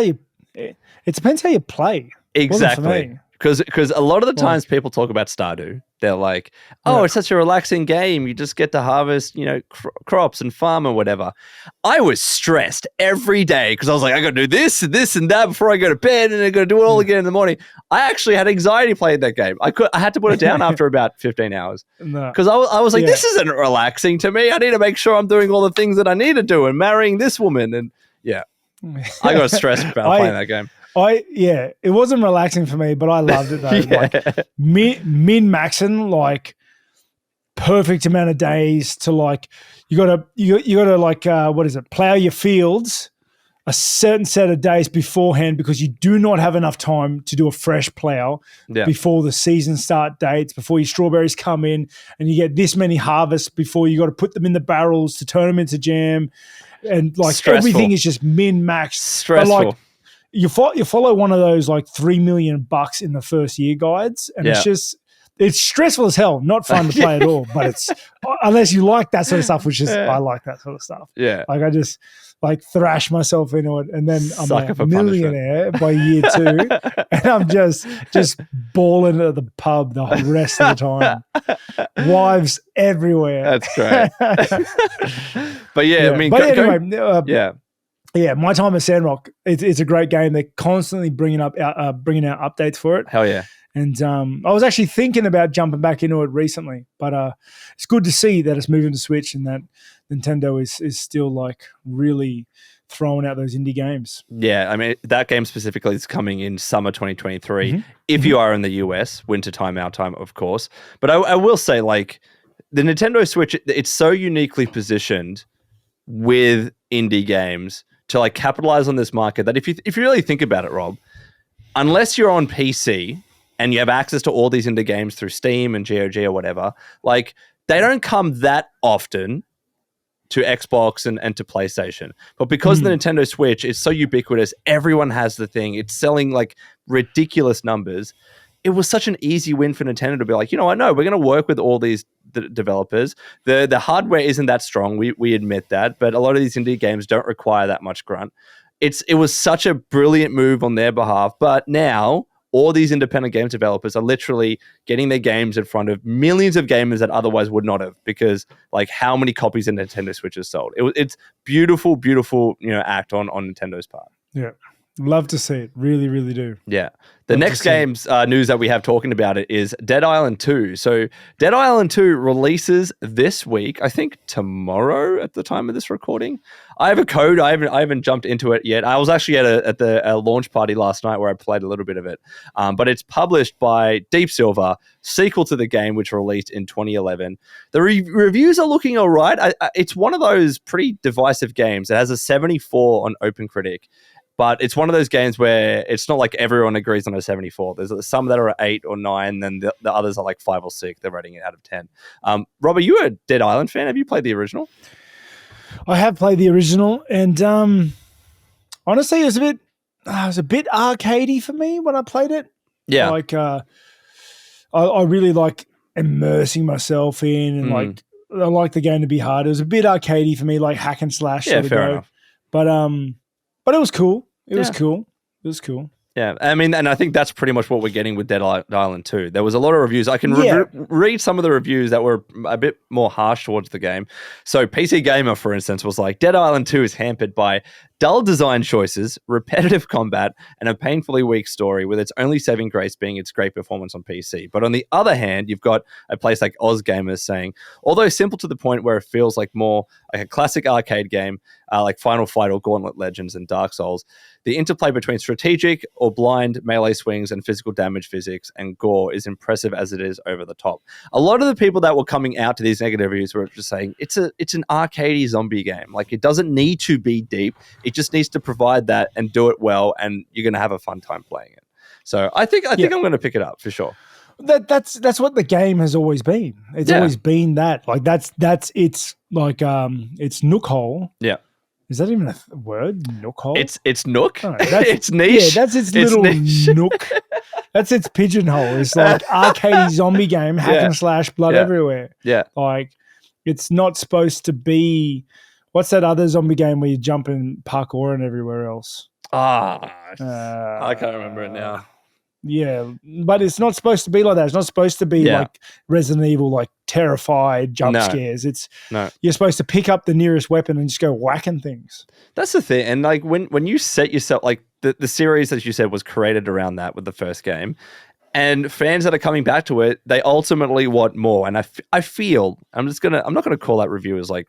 S2: It depends how you play.
S1: Exactly. Because a lot of the times people talk about Stardew, they're like, "Oh, it's such a relaxing game. You just get to harvest, crops and farm or whatever." I was stressed every day because I was like, "I got to do this and that before I go to bed, and I got to do it all again in the morning." I actually had anxiety playing that game. I had to put it down after about 15 hours because I was like, "This isn't relaxing to me. I need to make sure I'm doing all the things that I need to do and marrying this woman." And I got stressed about playing that game.
S2: It wasn't relaxing for me, but I loved it though. Like min-maxing, like perfect amount of days to like you gotta like plow your fields a certain set of days beforehand because you do not have enough time to do a fresh plow before the season start dates, before your strawberries come in, and you get this many harvests before you got to put them in the barrels to turn them into jam, and like everything is just min-maxed.
S1: Stressful.
S2: But, like, you follow one of those like $3 million in the first year guides, and it's stressful as hell. Not fun to play at all, but it's unless you like that sort of stuff, which is I like that sort of stuff.
S1: Yeah,
S2: like I just like thrash myself into it, and then I'm
S1: Sucker
S2: a millionaire by year 2, and I'm just balling at the pub the whole rest of the time. Wives everywhere.
S1: That's great. But I mean,
S2: anyway. Yeah, my time at Sandrock, it's a great game. They're constantly bringing out updates for it.
S1: Hell yeah.
S2: And I was actually thinking about jumping back into it recently, but it's good to see that it's moving to Switch and that Nintendo is still like really throwing out those indie games.
S1: Yeah, I mean, that game specifically is coming in summer 2023. If you are in the US, winter time, our time, of course. But I will say, like, the Nintendo Switch, it's so uniquely positioned with indie games to like capitalize on this market that if you really think about it, Rob, unless you're on PC and you have access to all these indie games through Steam and GOG or whatever, like they don't come that often to Xbox and to PlayStation. But because the Nintendo Switch is so ubiquitous, everyone has the thing. It's selling like ridiculous numbers. It was such an easy win for Nintendo to be like, I know we're going to work with all these developers. The hardware isn't that strong. We admit that, but a lot of these indie games don't require that much grunt. It was such a brilliant move on their behalf. But now all these independent game developers are literally getting their games in front of millions of gamers that otherwise would not have, because like how many copies of Nintendo Switch is sold. It's beautiful, beautiful, act on Nintendo's part.
S2: Yeah. Love to see it. Really, really do.
S1: Yeah. The next game's news that we have talking about it is Dead Island 2. So Dead Island 2 releases this week, I think tomorrow at the time of this recording. I have a code. I haven't jumped into it yet. I was actually at the launch party last night where I played a little bit of it. But it's published by Deep Silver, sequel to the game, which released in 2011. The reviews are looking all right. It's one of those pretty divisive games. It has a 74 on OpenCritic. But it's one of those games where it's not like everyone agrees on a 74. There's some that are at 8 or 9, then the others are like 5 or 6. They're rating it out of 10. Rob, are you a Dead Island fan? Have you played the original?
S2: I have played the original, and honestly, it was a bit arcadey for me when I played it.
S1: Yeah,
S2: like I really like immersing myself in, and like I like the game to be hard. It was a bit arcadey for me, like hack and slash.
S1: Yeah, fair enough.
S2: But it was cool. It was cool.
S1: Yeah, I mean, and I think that's pretty much what we're getting with Dead Island 2. There was a lot of reviews. I can read some of the reviews that were a bit more harsh towards the game. So PC Gamer, for instance, was like, Dead Island 2 is hampered by dull design choices, repetitive combat, and a painfully weak story, with its only saving grace being its great performance on PC. But on the other hand, you've got a place like OzGamers saying, although simple to the point where it feels like more like a classic arcade game, like Final Fight or Gauntlet Legends and Dark Souls, the interplay between strategic or blind melee swings and physical damage physics and gore is impressive as it is over the top. A lot of the people that were coming out to these negative reviews were just saying it's an arcadey zombie game. Like, it doesn't need to be deep. It just needs to provide that and do it well, and you're going to have a fun time playing it. So I think I'm going to pick it up for sure.
S2: That's what the game has always been. It's always been that. Like that's it's like it's Nook Hole.
S1: Yeah.
S2: Is that even a word? Nook Hole?
S1: It's Nook.
S2: No,
S1: it's niche.
S2: Yeah, that's its little nook. That's its pigeonhole. It's like arcade zombie game, hack and slash, blood everywhere.
S1: Yeah.
S2: Like, it's not supposed to be. What's that other zombie game where you jump in parkour and everywhere else?
S1: I can't remember it now.
S2: Yeah, but it's not supposed to be like that. It's not supposed to be like Resident Evil, like terrified jump scares. It's you're supposed to pick up the nearest weapon and just go whacking things.
S1: That's the thing. And like when you set yourself, like the series, as you said, was created around that with the first game. And fans that are coming back to it, they ultimately want more. And I feel, I'm not going to call out reviewers like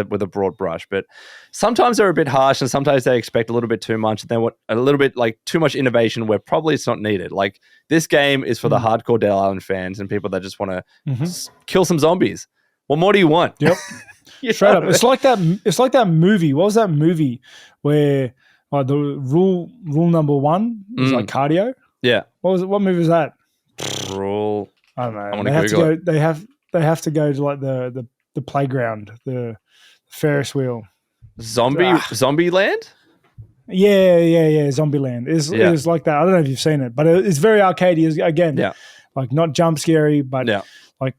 S1: with a broad brush, but sometimes they're a bit harsh and sometimes they expect a little bit too much and they want a little bit like too much innovation where probably it's not needed. Like this game is for the hardcore Dead Island fans and people that just want to kill some zombies. What more do you want?
S2: Yep. Straight up. It's like that movie. What was that movie where the rule number one was like cardio?
S1: Yeah.
S2: What movie was that?
S1: Rule.
S2: I don't know. They have to go to like the playground, the Ferris wheel.
S1: Zombie Land?
S2: Yeah. Zombieland. It was like that. I don't know if you've seen it, but it's very arcadey again. Yeah. Like not jump scary, but like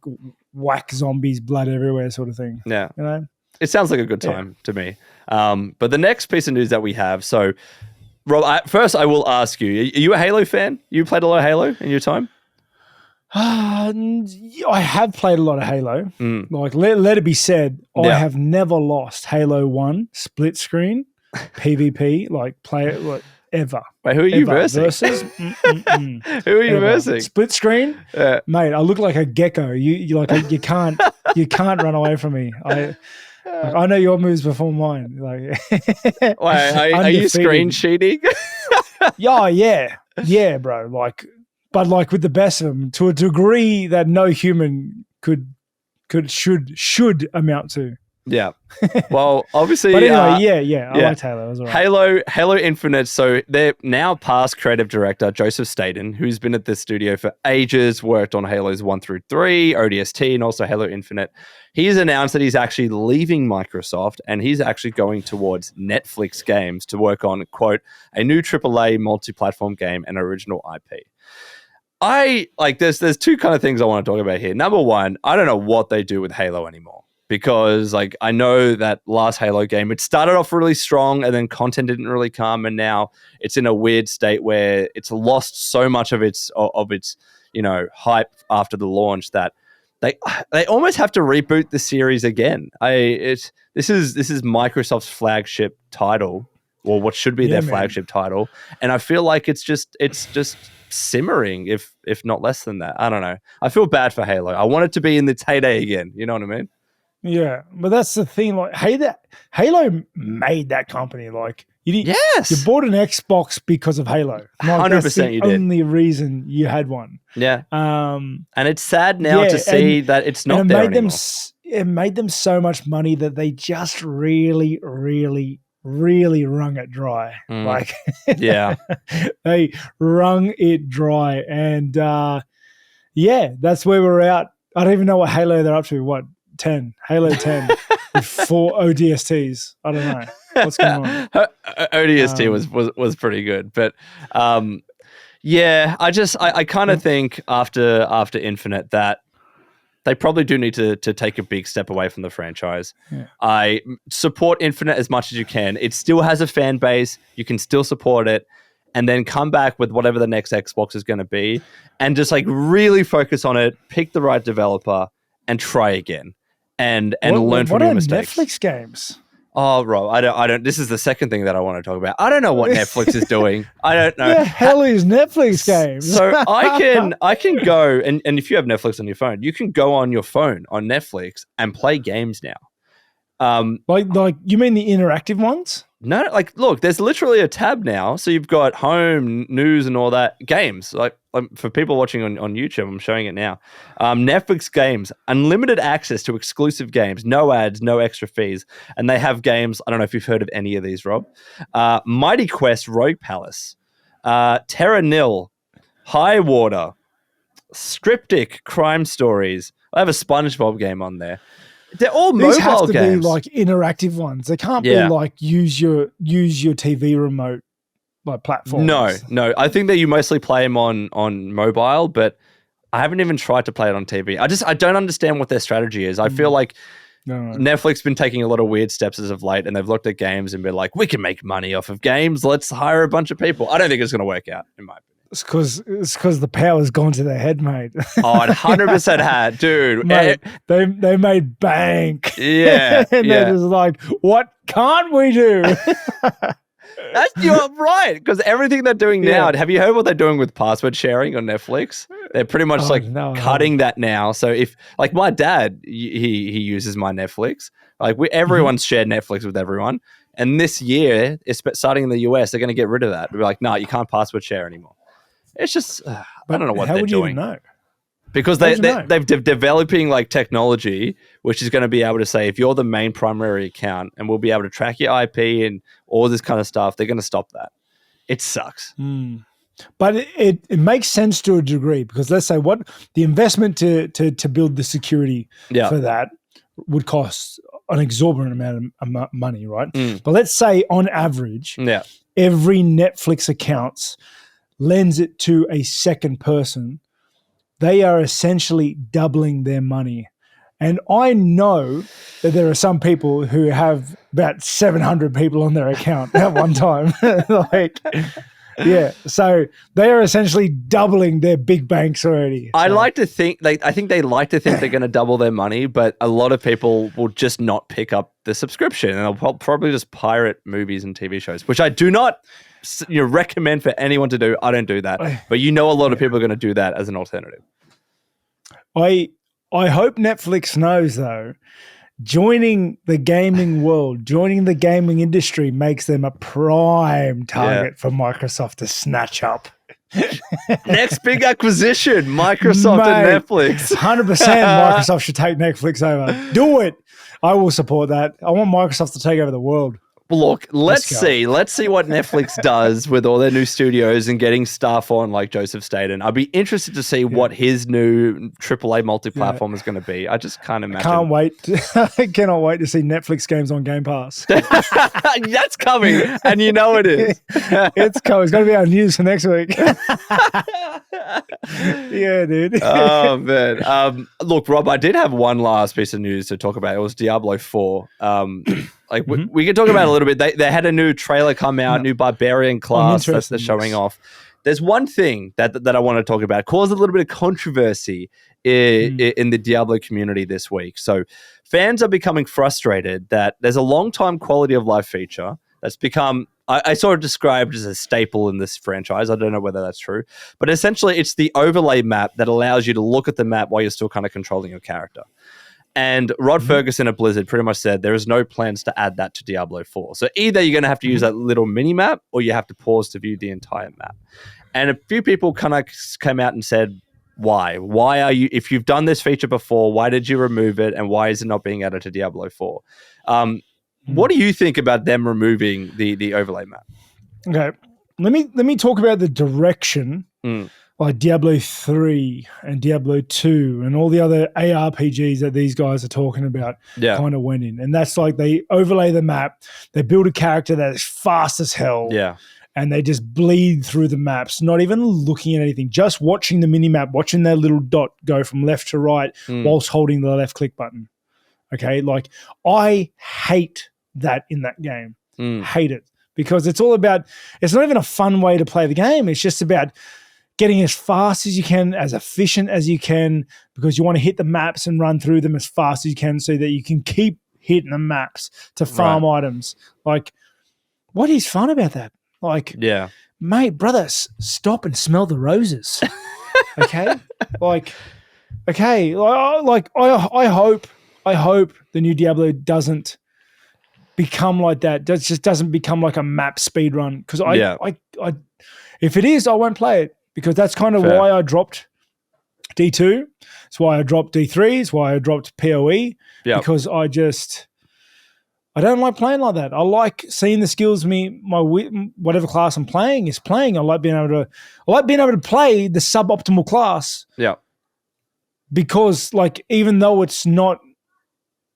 S2: whack zombies, blood everywhere sort of thing.
S1: Yeah.
S2: You know?
S1: It sounds like a good time to me. But the next piece of news that we have, so Rob, first I will ask you, are you a Halo fan? You played a lot of Halo in your time?
S2: I have played a lot of Halo. Like, let it be said, I have never lost Halo 1 split screen PvP, like play it like, ever.
S1: Wait, who are you versing? Who are you versing?
S2: Split screen, mate. I look like a gecko. You can't run away from me. I know your moves before mine. Like,
S1: wait, are you screen cheating?
S2: yeah, bro. Like, but like with the best of them, to a degree that no human should amount to.
S1: Yeah. Well, obviously.
S2: But anyway, I liked Halo. It was all right.
S1: Halo Infinite. So they're now past creative director Joseph Staten, who's been at the studio for ages, worked on Halos 1 through 3, ODST, and also Halo Infinite. He's announced that he's actually leaving Microsoft and he's actually going towards Netflix games to work on, quote, a new AAA multi-platform game and original IP. There's two kind of things I want to talk about here. Number one, I don't know what they do with Halo anymore. Because like I know that last Halo game, it started off really strong and then content didn't really come, and now it's in a weird state where it's lost so much of its hype after the launch that they almost have to reboot the series again. This is Microsoft's flagship title, or what should be their flagship title, and I feel like it's just simmering, if not less than that. I don't know. I feel bad for Halo. I want it to be in its heyday again. You know what I mean?
S2: Yeah, but that's the thing. Like, Halo made that company. Like, you bought an Xbox because of Halo.
S1: 100% you did.
S2: Only reason you had one.
S1: Yeah. And it's sad now to see that it's not there anymore.
S2: It made them so much money that they just really, really, really wrung it dry. Like, they wrung it dry, and that's where we're at. I don't even know what Halo they're up to. What? 10, Halo 10 with 4 ODSTs. I don't know what's going on.
S1: ODST was pretty good, but I kind of think after Infinite that they probably do need to take a big step away from the franchise. Yeah. I support Infinite as much as you can. It still has a fan base. You can still support it, and then come back with whatever the next Xbox is going to be, and just like really focus on it. Pick the right developer and try again. And learn from your mistakes.
S2: What are Netflix games?
S1: Oh, Rob, I don't. This is the second thing that I want to talk about. I don't know what Netflix is doing. I don't know.
S2: Yeah, hell is Netflix games.
S1: So I can go and if you have Netflix on your phone, you can go on your phone on Netflix and play games now.
S2: Like you mean the interactive ones?
S1: No, like look, there's literally a tab now. So you've got home, news, and all that. Games, like for people watching on YouTube, I'm showing it now. Netflix games, unlimited access to exclusive games, no ads, no extra fees, and they have games. I don't know if you've heard of any of these, Rob. Mighty Quest, Rogue Palace, Terra Nil, High Water, Scriptic, Crime Stories. I have a SpongeBob game on there. They're all mobile games. These have to be
S2: like interactive ones. They can't be like use your TV remote like platforms.
S1: No. I think that you mostly play them on mobile, but I haven't even tried to play it on TV. I don't understand what their strategy is. I feel like Netflix been taking a lot of weird steps as of late, and they've looked at games and been like, we can make money off of games. Let's hire a bunch of people. I don't think it's going to work out, in my opinion.
S2: It's because the power's gone to their head, mate.
S1: Oh, it 100% had, dude.
S2: Mate, they made bank.
S1: Yeah,
S2: and they're just like, what can't we do?
S1: You're right, because everything they're doing now, have you heard what they're doing with password sharing on Netflix? They're pretty much cutting that now. So if, like, my dad, he uses my Netflix. Like, everyone's shared Netflix with everyone. And this year, starting in the US, they're going to get rid of that. They're like, no, you can't password share anymore. It's just, I don't know what they're doing.
S2: How would you even know?
S1: Because they've developing like technology, which is going to be able to say, if you're the main primary account and we'll be able to track your IP and all this kind of stuff, they're going to stop that. It sucks.
S2: But it makes sense to a degree, because let's say what the investment to build the security for that would cost an exorbitant amount of money, right? But let's say on average, every Netflix account lends it to a second person. They are essentially doubling their money. And I know that there are some people who have about 700 people on their account at one time. So they are essentially doubling their big banks already.
S1: I like to think, I think they like to think they're going to double their money, but a lot of people will just not pick up the subscription, and they'll probably just pirate movies and TV shows, which I do not recommend for anyone to do. I don't do that, but a lot of people are going to do that as an alternative.
S2: I hope Netflix knows, though, joining the gaming world, joining the gaming industry makes them a prime target for Microsoft to snatch up.
S1: Next big acquisition, Microsoft and Netflix.
S2: 100% Microsoft should take Netflix over. Do it. I will support that. I want Microsoft to take over the world.
S1: Look, let's see what Netflix does with all their new studios and getting stuff on like Joseph Staten. I'd be interested to see what his new AAA multi-platform is going to be. I just can't imagine.
S2: Can't wait. I cannot wait to see Netflix games on Game Pass.
S1: That's coming, and you know it is.
S2: It's coming. It's going to be our news for next week. Yeah, dude.
S1: Oh, man. Look, Rob, I did have one last piece of news to talk about. It was Diablo 4. We can talk about it a little bit. They had a new trailer come out, new barbarian class that they're showing off. There's one thing that I want to talk about, caused a little bit of controversy in the Diablo community this week. So fans are becoming frustrated that there's a long-time quality of life feature that's become, I saw it described as a staple in this franchise. I don't know whether that's true, but essentially it's the overlay map that allows you to look at the map while you're still kind of controlling your character. And Rod Ferguson at Blizzard pretty much said there is no plans to add that to Diablo 4. So either you're going to have to use that little mini map, or you have to pause to view the entire map. And a few people kind of came out and said, why? Why are you, if you've done this feature before, why did you remove it? And why is it not being added to Diablo 4? What do you think about them removing the overlay map?
S2: Okay. Let me talk about the direction like Diablo 3 and Diablo 2 and all the other ARPGs that these guys are talking about kind of went in. And that's like they overlay the map, they build a character that is fast as hell.
S1: Yeah.
S2: And they just bleed through the maps, not even looking at anything, just watching the mini-map, watching that little dot go from left to right whilst holding the left click button. Okay? Like, I hate that in that game. Hate it. Because it's all about, it's not even a fun way to play the game. It's just about getting as fast as you can, as efficient as you can, because you want to hit the maps and run through them as fast as you can so that you can keep hitting the maps to farm items. Like, what is fun about that? Like, mate, brother, stop and smell the roses. Okay? I hope the new Diablo doesn't become like that. Just doesn't become like a map speed run. Because if it is, I won't play it. Because that's kind of why I dropped D2. It's why I dropped D3. It's why I dropped PoE. Because I don't like playing like that. I like seeing the skills whatever class I'm playing is playing. I like being able to play the suboptimal class. Yeah. Because like even though it's not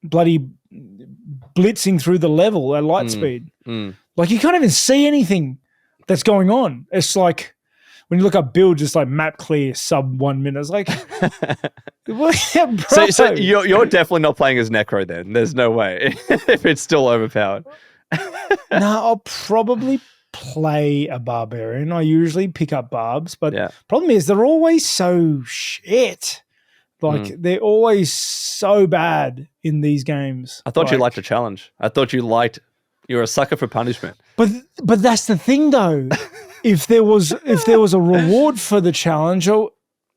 S2: bloody blitzing through the level at light speed, like you can't even see anything that's going on. It's like when you look up builds, it's like map clear sub 1 minute. It's like,
S1: so you're definitely not playing as Necro then. There's no way if it's still overpowered.
S2: No, I'll probably play a barbarian. I usually pick up barbs, but problem is they're always so shit. Like they're always so bad in these games.
S1: I thought you liked a challenge. I thought you're a sucker for punishment.
S2: But that's the thing though. if there was a reward for the challenge,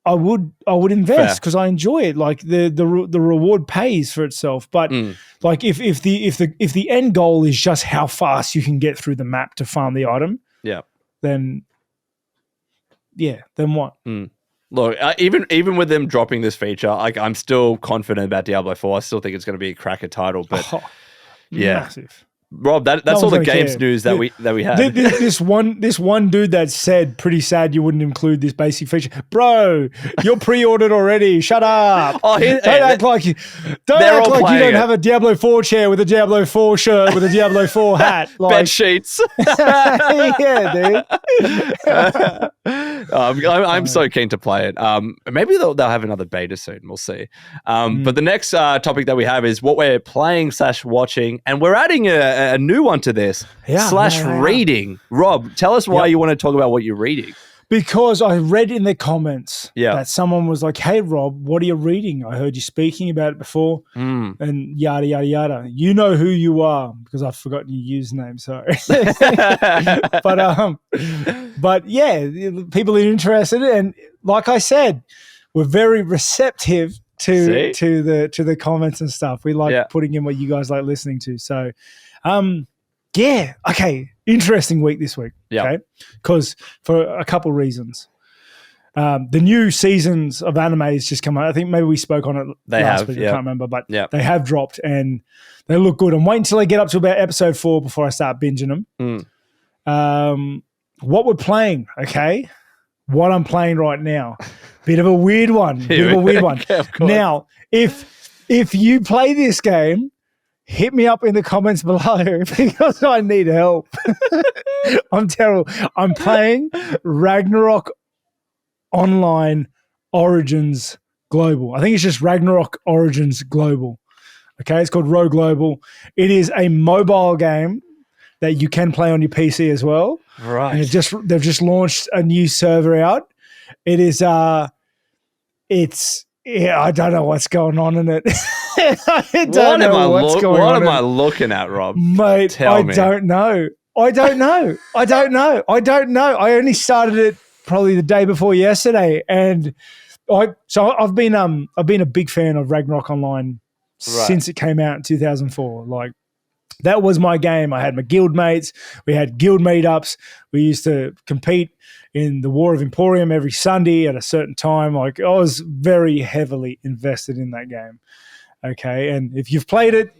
S2: I would invest because I enjoy it. Like the reward pays for itself. But like if the end goal is just how fast you can get through the map to farm the item, then what?
S1: Look, even with them dropping this feature, I'm still confident about Diablo 4. I still think it's going to be a cracker title. But
S2: massive.
S1: Rob, that's all the games news that we had.
S2: This one dude that said pretty sad you wouldn't include this basic feature. Bro, you're pre-ordered already. Shut up. Don't act like you don't have a Diablo 4 chair with a Diablo 4 shirt with a Diablo 4 hat.
S1: Bed sheets.
S2: Yeah, dude.
S1: I'm so keen to play it. Maybe they'll have another beta soon. We'll see. But the next topic that we have is what we're playing / watching, and we're adding a new one to this / reading. Rob, tell us why you want to talk about what you're reading.
S2: Because I read in the comments that someone was like, "Hey, Rob, what are you reading? I heard you speaking about it before," and yada yada yada. You know who you are because I've forgotten your username. Sorry, but yeah, people are interested, and like I said, we're very receptive to the comments and stuff. We like putting in what you guys like listening to. So, okay. Interesting week this week. Okay. Because for a couple reasons. The new seasons of anime has just come out. I think maybe we spoke on it last week. I can't remember, but they have dropped and they look good. I'm waiting until I get up to about episode 4 before I start binging them. What we're playing, okay? What I'm playing right now. Bit of a weird one. Now, if you play this game, hit me up in the comments below because I need help. I'm terrible. I'm playing Ragnarok Online Origins Global. I think it's just Ragnarok Origins Global. Okay, it's called Rogue Global. It is a mobile game that you can play on your PC as well.
S1: Right.
S2: And they've just launched a new server out. It is I don't know what's going on in it. What
S1: am I looking at, Rob?
S2: Mate, Tell me. I don't know. I only started it probably the day before yesterday, and I've been a big fan of Ragnarok Online since it came out in 2004. Like that was my game. I had my guild mates. We had guild meetups. We used to compete in the War of Emporium every Sunday at a certain time. Like I was very heavily invested in that game. Okay, and if you've played it,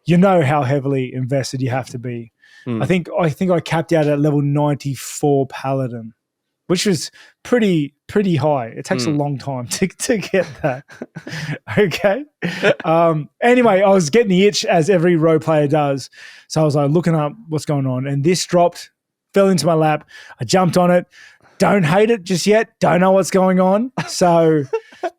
S2: you know how heavily invested you have to be. I think I capped out at level 94 Paladin, which was pretty high. It takes a long time to get that. Okay. Anyway, I was getting the itch as every row player does. So I was like looking up what's going on, and this dropped, fell into my lap. I jumped on it. Don't hate it just yet. Don't know what's going on. So,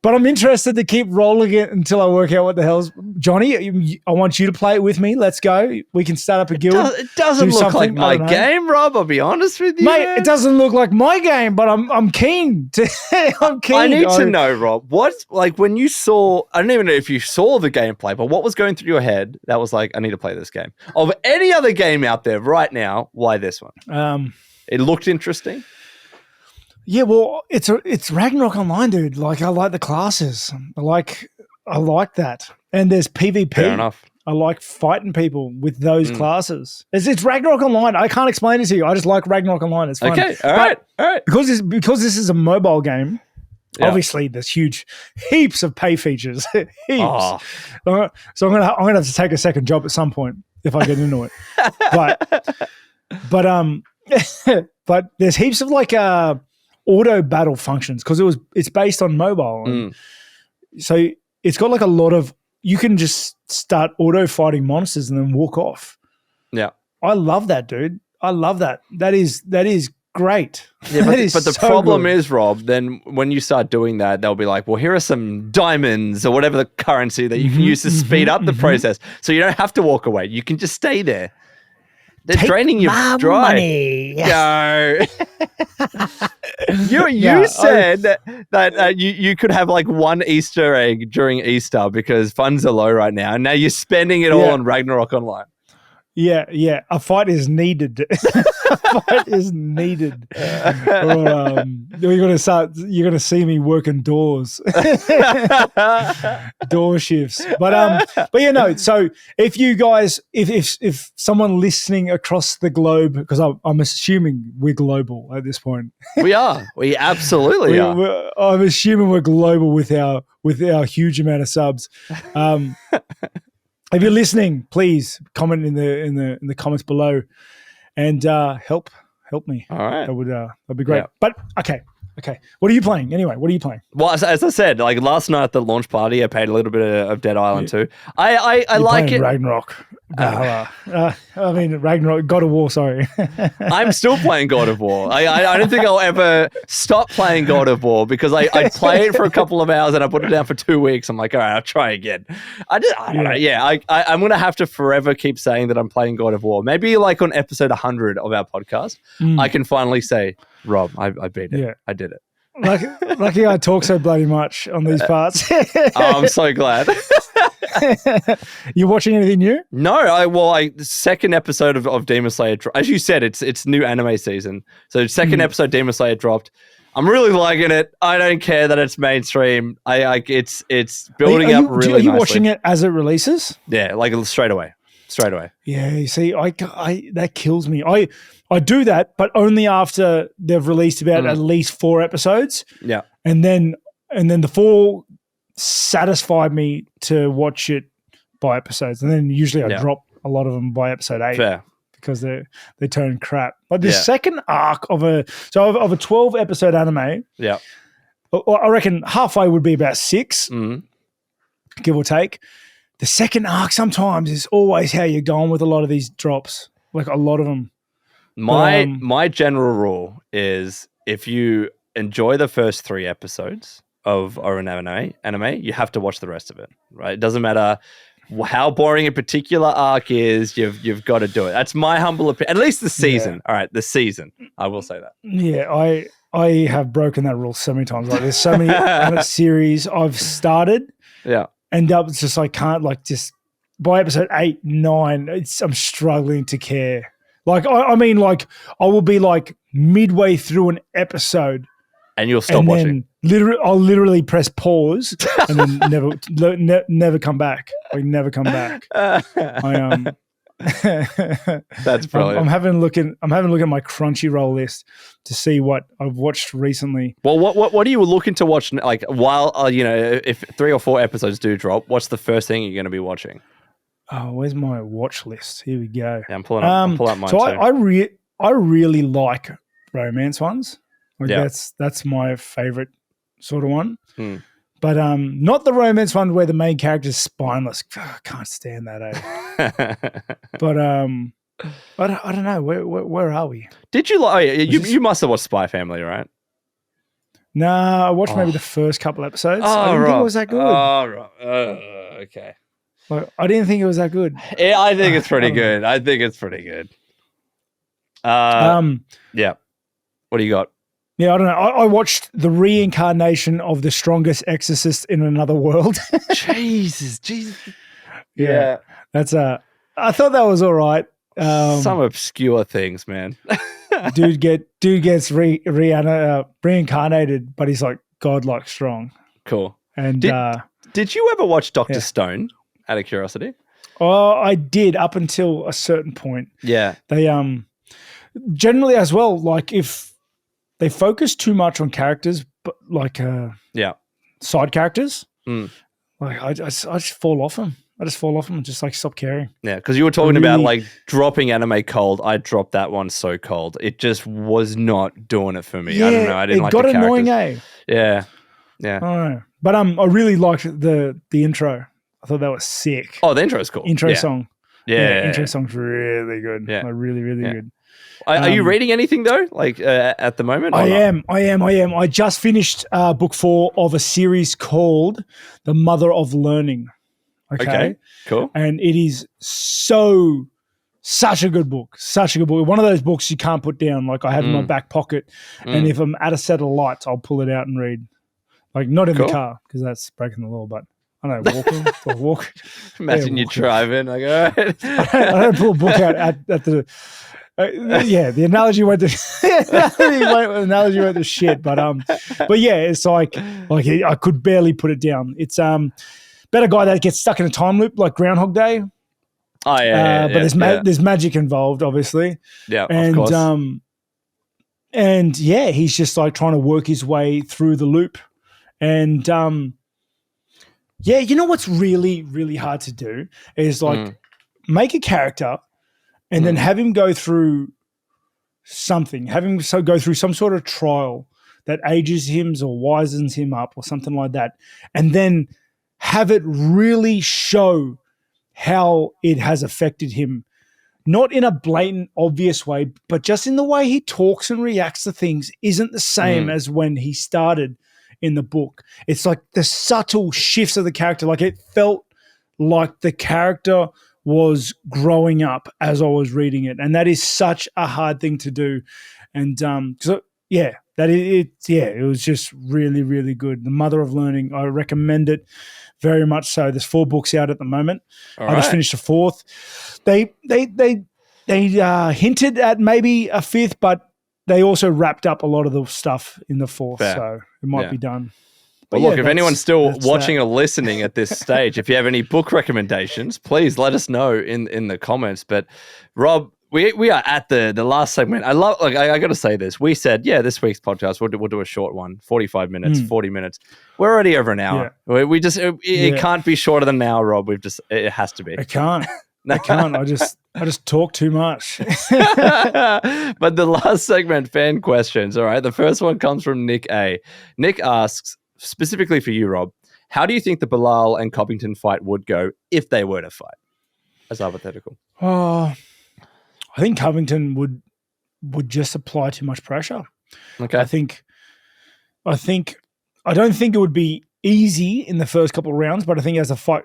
S2: but I'm interested to keep rolling it until I work out what the hell's. Jonny, I want you to play it with me. Let's go. We can start up a guild.
S1: It doesn't look like my game, Rob. I'll be honest with you,
S2: mate. It doesn't look like my game, but I'm keen to. I'm keen.
S1: I need to know, Rob. What when you saw? I don't even know if you saw the gameplay, but what was going through your head that was like, I need to play this game. Of any other game out there right now, why this one? It looked interesting.
S2: Yeah, well, it's Ragnarok Online, dude. Like, I like the classes. I like that. And there's PvP.
S1: Fair enough.
S2: I like fighting people with those classes. It's Ragnarok Online. I can't explain it to you. I just like Ragnarok Online. It's fun.
S1: Okay, all right.
S2: Because this is a mobile game, obviously there's heaps of pay features. Heaps. Oh. So I'm gonna have to take a second job at some point if I get into it. But there's heaps of like auto battle functions because it's based on mobile. And so it's got like a lot of, you can just start auto fighting monsters and then walk off.
S1: Yeah.
S2: I love that, dude. I love that. That is great.
S1: Yeah, but the problem is, Rob, then when you start doing that, they'll be like, well, here are some diamonds or whatever the currency that you can use to speed up the process. So you don't have to walk away. You can just stay there. They're draining you dry.
S2: Money.
S1: Go. You said that you could have like one Easter egg during Easter because funds are low right now, and now you're spending it all on Ragnarok Online.
S2: Yeah. A fight is needed. You're gonna see me working doors, door shifts. But so if you guys, if someone listening across the globe, because I'm assuming we're global at this point.
S1: We absolutely are.
S2: I'm assuming we're global with our huge amount of subs. If you're listening, please comment in the comments below, and help me.
S1: All right,
S2: that'd be great.
S1: Yeah.
S2: But okay. What are you playing anyway? What are you playing?
S1: Well, as I said, like last night at the launch party, I played a little bit of Dead Island 2. I like it.
S2: Ragnarok. Ragnarok. God of War. Sorry.
S1: I'm still playing God of War. I don't think I'll ever stop playing God of War because I play it for a couple of hours and I put it down for 2 weeks. I'm like, all right, I'll try again. I don't know. Yeah, I'm gonna have to forever keep saying that I'm playing God of War. Maybe like on episode 100 of our podcast, I can finally say, Rob, I beat it. Yeah. I did it.
S2: Lucky I talk so bloody much on these parts.
S1: I'm so glad.
S2: You watching anything new?
S1: No, the second episode of Demon Slayer, as you said, it's new anime season. So second episode Demon Slayer dropped. I'm really liking it. I don't care that it's mainstream. It's building up really nicely. Are you
S2: watching it as it releases?
S1: Yeah, like straight away.
S2: Yeah, you see, I that kills me. I do that, but only after they've released about at least 4 episodes.
S1: Yeah.
S2: And then the 4 satisfy me to watch it by episodes. And then usually I drop a lot of them by episode 8.
S1: Fair.
S2: Because they turn crap. But the second arc of a 12 episode anime, I reckon halfway would be about 6, give or take. The second arc sometimes is always how you're going with a lot of these drops, like a lot of them.
S1: My general rule is if you enjoy the first 3 episodes of an anime, you have to watch the rest of it, right? It doesn't matter how boring a particular arc is, you've got to do it. That's my humble opinion. At least the season. Yeah. All right, the season. I will say that.
S2: Yeah, I have broken that rule so many times. Like there's so many series I've started.
S1: Yeah.
S2: End up just I can't just by episode 8, 9, I'm struggling to care. Like I will be like midway through an episode,
S1: and you'll stop watching.
S2: I'll literally press pause and then never come back. Like never come back.
S1: That's brilliant.
S2: I'm having a look at my Crunchyroll list to see what I've watched recently.
S1: Well, what are you looking to watch? Like while if 3 or 4 episodes do drop, what's the first thing you're going to be watching?
S2: Oh, where's my watch list? Here we go.
S1: Yeah, I'm pulling up mine
S2: so
S1: too.
S2: I really like romance ones. Like that's my favorite sort of one. But not the romance one where the main character is spineless. I can't stand that. But I don't know. Where are we?
S1: Did you like? You must have watched Spy Family, right?
S2: No, I watched maybe the first couple episodes. I didn't think it was that good.
S1: Oh, right. Okay.
S2: Like, I didn't think it was that good.
S1: Yeah, I think it's pretty good. I think it's pretty good. Yeah. What do you got?
S2: Yeah, I don't know. I watched the reincarnation of the strongest exorcist in another world.
S1: Jesus.
S2: Yeah. That's I thought that was all right.
S1: Some obscure things, man.
S2: dude gets reincarnated, but he's like godlike strong.
S1: Cool.
S2: And
S1: did you ever watch Dr. Stone out of curiosity?
S2: Oh, I did up until a certain point.
S1: Yeah.
S2: They generally as well, like if they focus too much on characters, but like side characters, like I just fall off them. I just fall off them and just like stop caring.
S1: Yeah, because you were talking about like dropping anime cold. I dropped that one so cold. It just was not doing it for me.
S2: Yeah,
S1: I don't know. I didn't like the characters.
S2: It got annoying, eh?
S1: Yeah.
S2: I don't know. But I really liked the intro. I thought that was sick.
S1: Oh, the intro is cool.
S2: Intro song.
S1: Yeah.
S2: Intro song's really good.
S1: Yeah.
S2: Like really, really good.
S1: Are you reading anything though? Like at the moment?
S2: I am. I just finished book 4 of a series called The Mother of Learning. Okay,
S1: cool.
S2: And it is so Such a good book. Such a good book. One of those books you can't put down. Like I have in my back pocket, and if I'm at a set of lights, I'll pull it out and read. Like not in the car because that's breaking the law, but I don't know, walking. I walk.
S1: Imagine you driving. Like, all right.
S2: I don't pull a book out at the. The analogy went to shit, but yeah, it's like I could barely put it down. It's about a guy that gets stuck in a time loop like Groundhog Day.
S1: Oh yeah,
S2: but there's magic involved, obviously.
S1: Yeah,
S2: and
S1: of course.
S2: And yeah, he's just like trying to work his way through the loop, and you know what's really really hard to do is like make a character. And then have him go through something, go through some sort of trial that ages him or wisens him up or something like that. And then have it really show how it has affected him, not in a blatant, obvious way, but just in the way he talks and reacts to things isn't the same as when he started in the book. It's like the subtle shifts of the character. Like it felt like the character was growing up as I was reading it, and that is such a hard thing to do. And it was just really really good. The Mother of Learning, I recommend it very much. So there's 4 books out at the moment. I just finished the 4th. They hinted at maybe a 5th, but they also wrapped up a lot of the stuff in the 4th.
S1: Fair.
S2: So it might be done.
S1: But look, if anyone's still watching or listening at this stage, if you have any book recommendations, please let us know in the comments. But Rob, we are at the last segment. I got to say this. We said, this week's podcast, we'll do a short one, 45 minutes, 40 minutes. We're already over an hour. Yeah. We just, it can't be shorter than an hour, Rob. It has to be.
S2: It can't. I can't. I just talk too much.
S1: But the last segment, fan questions. All right. The first one comes from Nick A. Nick asks, specifically for you, Rob, how do you think the Belal and Covington fight would go if they were to fight? As hypothetical.
S2: I think Covington would just apply too much pressure.
S1: Okay.
S2: I don't think it would be easy in the first couple of rounds, but I think as the fight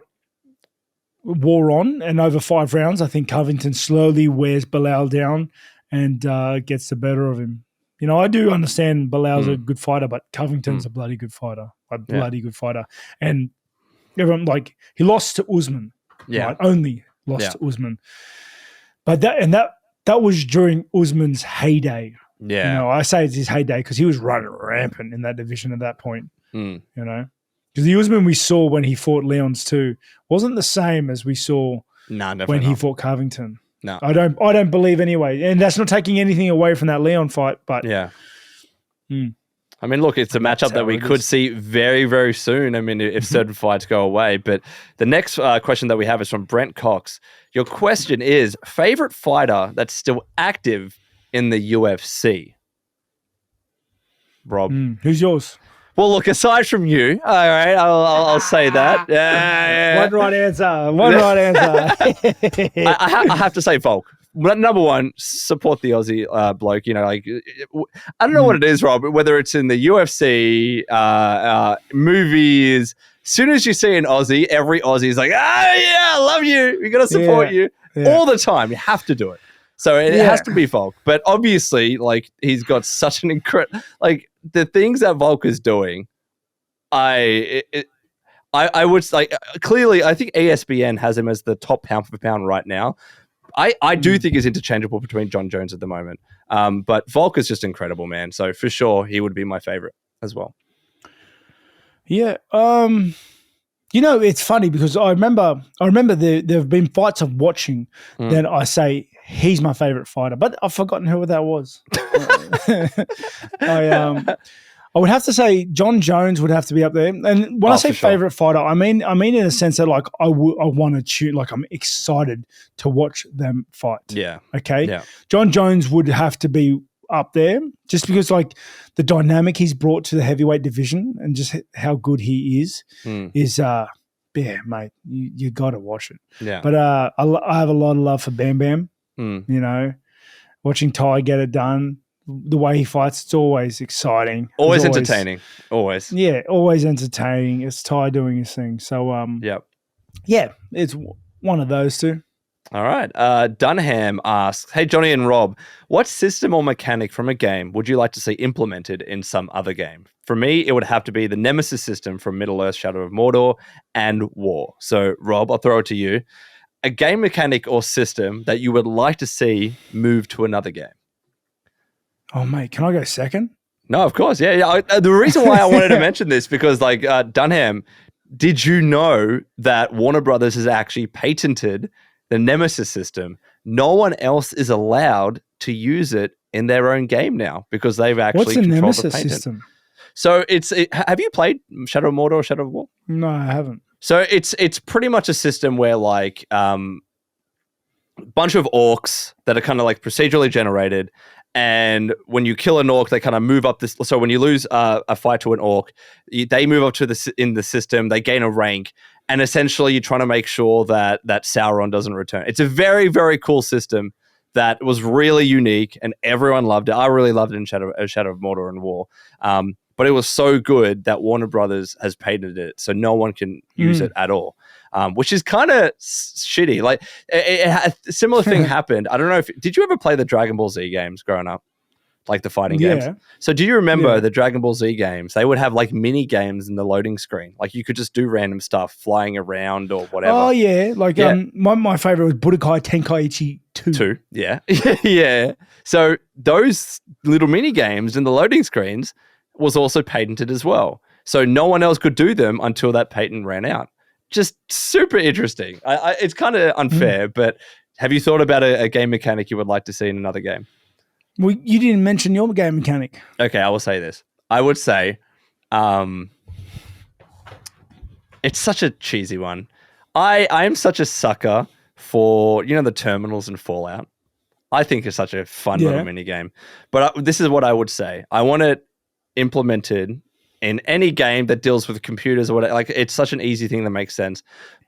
S2: wore on and over 5 rounds, I think Covington slowly wears Belal down and gets the better of him. You know, I do understand Belal's a good fighter, but Covington's a bloody good fighter. Good fighter. And everyone, he lost to Usman.
S1: Yeah.
S2: Right? Only lost to Usman. But that was during Usman's heyday.
S1: Yeah.
S2: You know, I say it's his heyday because he was running rampant in that division at that point. You know? Because the Usman we saw when he fought Leons too wasn't the same as we saw when he fought Covington.
S1: No,
S2: I don't believe anyway, and that's not taking anything away from that Leon fight. But
S1: I mean, look, it's a matchup that we could see very, very soon. I mean, if certain fights go away. But the next question that we have is from Brent Cox. Your question is: favorite fighter that's still active in the UFC? Rob,
S2: who's yours?
S1: Well, look, aside from you, all right, I'll say that. Yeah.
S2: One right answer.
S1: I have to say Volk. Number one, support the Aussie bloke. You know, I don't know what it is, Rob, whether it's in the UFC, movies. As soon as you see an Aussie, every Aussie is like, I love you. We got to support you all the time. You have to do it. So it has to be Volk. But obviously, he's got such an incredible, the things that Volk is doing, I would clearly I think ESPN has him as the top pound for pound right now. I do think he's interchangeable between John Jones at the moment. But Volk is just incredible, man. So for sure he would be my favorite as well.
S2: Yeah. You know, it's funny because I remember there have been fights I'm watching that I say he's my favorite fighter, but I've forgotten who that was. I would have to say John Jones would have to be up there. And when I say favorite fighter, I mean in a sense that I want to tune, I'm excited to watch them fight.
S1: Yeah.
S2: Okay.
S1: Yeah.
S2: John Jones would have to be up there just because the dynamic he's brought to the heavyweight division and just how good he is mate, you got to watch it.
S1: Yeah.
S2: But I have a lot of love for Bam Bam. You know, watching Ty get it done, the way he fights, it's always exciting.
S1: Always entertaining. Always.
S2: Yeah, always entertaining. It's Ty doing his thing. So, yeah, it's one of those two.
S1: All right. Dunham asks, hey, Jonny and Rob, what system or mechanic from a game would you like to see implemented in some other game? For me, it would have to be the Nemesis system from Middle-earth, Shadow of Mordor, and War. So, Rob, I'll throw it to you. A game mechanic or system that you would like to see move to another game.
S2: Oh, mate, can I go second?
S1: No, of course. Yeah. The reason why I wanted to mention this, because like Dunham, did you know that Warner Brothers has actually patented the Nemesis system? No one else is allowed to use it in their own game now because they've actually controlled
S2: Nemesis
S1: the patent.
S2: System?
S1: So have you played Shadow of Mordor or Shadow of War?
S2: No, I haven't.
S1: So it's pretty much a system where like bunch of orcs that are kind of like procedurally generated, and when you kill an orc, they kind of move up this. So when you lose a fight to an orc, they move up to in the system. They gain a rank, and essentially you're trying to make sure that Sauron doesn't return. It's a very, very cool system that was really unique, and everyone loved it. I really loved it in Shadow of Mordor and War. But it was so good that Warner Brothers has patented it, so no one can use it at all, which is kind of shitty. Like a similar thing happened. I don't know did you ever play the Dragon Ball Z games growing up, like the fighting games? So do you remember the Dragon Ball Z games? They would have like mini games in the loading screen. Like you could just do random stuff, flying around or whatever.
S2: Oh yeah, like my favorite was Budokai Tenkaichi 2.
S1: Yeah, yeah. So those little mini games in the loading screens was also patented as well. So no one else could do them until that patent ran out. Just super interesting. It's kind of unfair, but have you thought about a game mechanic you would like to see in another game?
S2: Well, you didn't mention your game mechanic.
S1: Okay, I will say this. I would say it's such a cheesy one. I am such a sucker for, the terminals in Fallout. I think it's such a fun little mini game. But this is what I would say. I want it implemented in any game that deals with computers or whatever. Like it's such an easy thing that makes sense,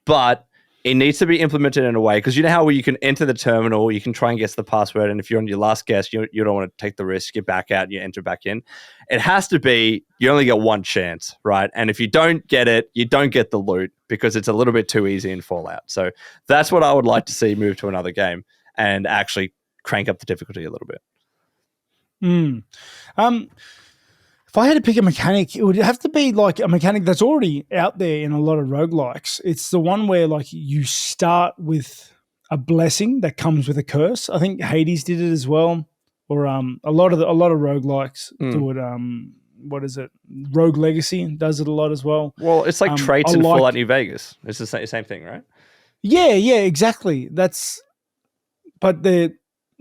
S1: but it needs to be implemented in a way, because you know how you can enter the terminal, you can try and guess the password, and if you're on your last guess, you don't want to take the risk, get back out, you enter back in. It has to be, you only get one chance, right? And if you don't get it, you don't get the loot, because it's a little bit too easy in Fallout. So that's what I would like to see move to another game and actually crank up the difficulty a little bit.
S2: If I had to pick a mechanic, it would have to be like a mechanic that's already out there in a lot of roguelikes. It's the one where like you start with a blessing that comes with a curse. I think Hades did it as well, or a lot of roguelikes do it. What is it? Rogue Legacy does it a lot as well.
S1: Well, it's like traits in Fallout New Vegas. It's the same thing, right?
S2: Yeah, exactly. But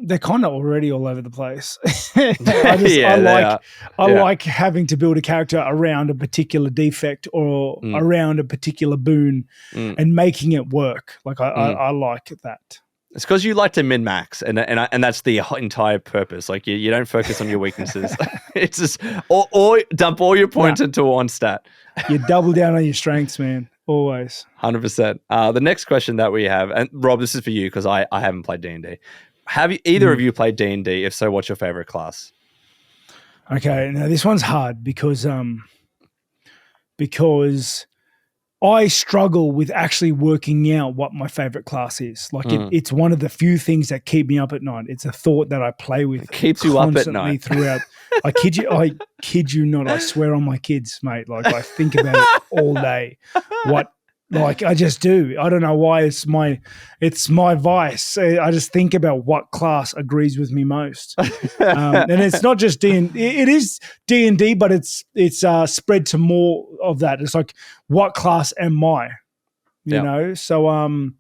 S2: they're kind of already all over the place. I like having to build a character around a particular defect or around a particular boon and making it work. Like I like that.
S1: It's because you like to min-max, and that's the entire purpose. Like you don't focus on your weaknesses. It's just or dump all your points into one stat.
S2: You double down on your strengths, man. Always.
S1: 100%. The next question that we have, and Rob, this is for you because I haven't played D&D. Have either of you played D&D? If so, what's your favorite class?
S2: Okay, now this one's hard because I struggle with actually working out what my favorite class is. Like it's one of the few things that keep me up at night. It's a thought that I play with. It
S1: keeps you up at night
S2: throughout. I kid you not. I swear on my kids, mate. Like I think about it all day. Like I just do. I don't know why. It's my vice. I just think about what class agrees with me most. And it's not just D&D. It is D&D, but it's spread to more of that. It's like, what class am I? You know. So and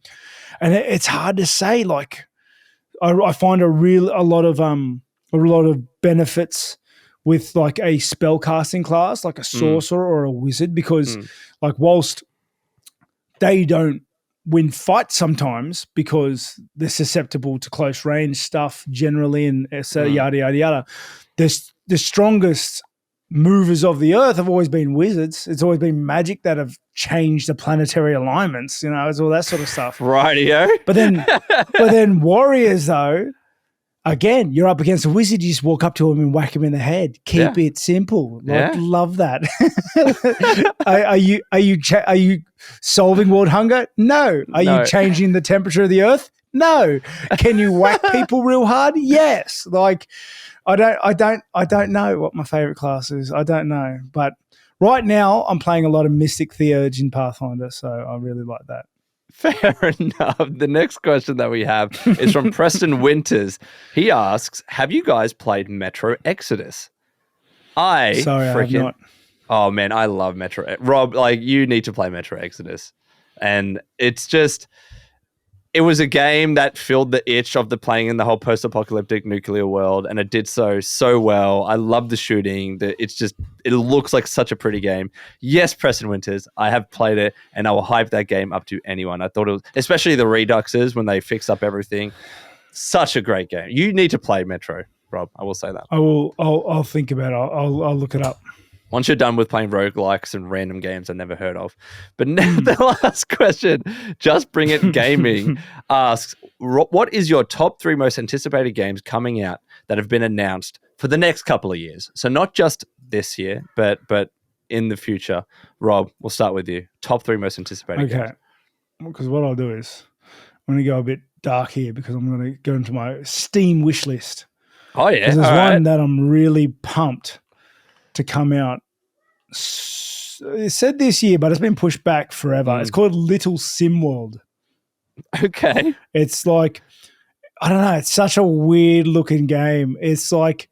S2: it's hard to say. Like I find a lot of benefits with like a spellcasting class, like a sorcerer or a wizard, because like whilst they don't win fights sometimes because they're susceptible to close range stuff generally, and so yada, yada, yada. The strongest movers of the earth have always been wizards. It's always been magic that have changed the planetary alignments, it's all that sort of stuff.
S1: Rightio.
S2: But then warriors, though, again, you're up against a wizard. You just walk up to him and whack him in the head. Keep it simple. Love that. Are you solving world hunger? No. Are you changing the temperature of the earth? No. Can you whack people real hard? Yes. Like, I don't know what my favorite class is. I don't know. But right now I'm playing a lot of Mystic Theurge in Pathfinder, so I really like that.
S1: Fair enough. The next question that we have is from Preston Winters. He asks, have you guys played Metro Exodus? I have not. Oh, man, I love Metro. Rob, like, you need to play Metro Exodus. And it's just... It was a game that filled the itch of the playing in the whole post-apocalyptic nuclear world, and it did so well. I love the shooting. It looks like such a pretty game. Yes, Preston Winters, I have played it, and I will hype that game up to anyone. I thought it was, especially the Reduxes when they fix up everything. Such a great game. You need to play Metro, Rob. I will say that.
S2: I will. I'll think about it. I'll look it up.
S1: Once you're done with playing roguelikes and random games I never heard of. But now the last question, Just Bring It Gaming asks, what is your top 3 most anticipated games coming out that have been announced for the next couple of years? So not just this year, but in the future. Rob, we'll start with you. Top 3 most anticipated games.
S2: Okay. Because what I'll do is I'm going to go a bit dark here because I'm going to go into my Steam wish list.
S1: Oh, yeah.
S2: There's one that I'm really pumped to come out. It said this year, but it's been pushed back forever. It's called Little Sim World.
S1: Okay.
S2: It's like, I don't know, it's such a weird looking game. It's like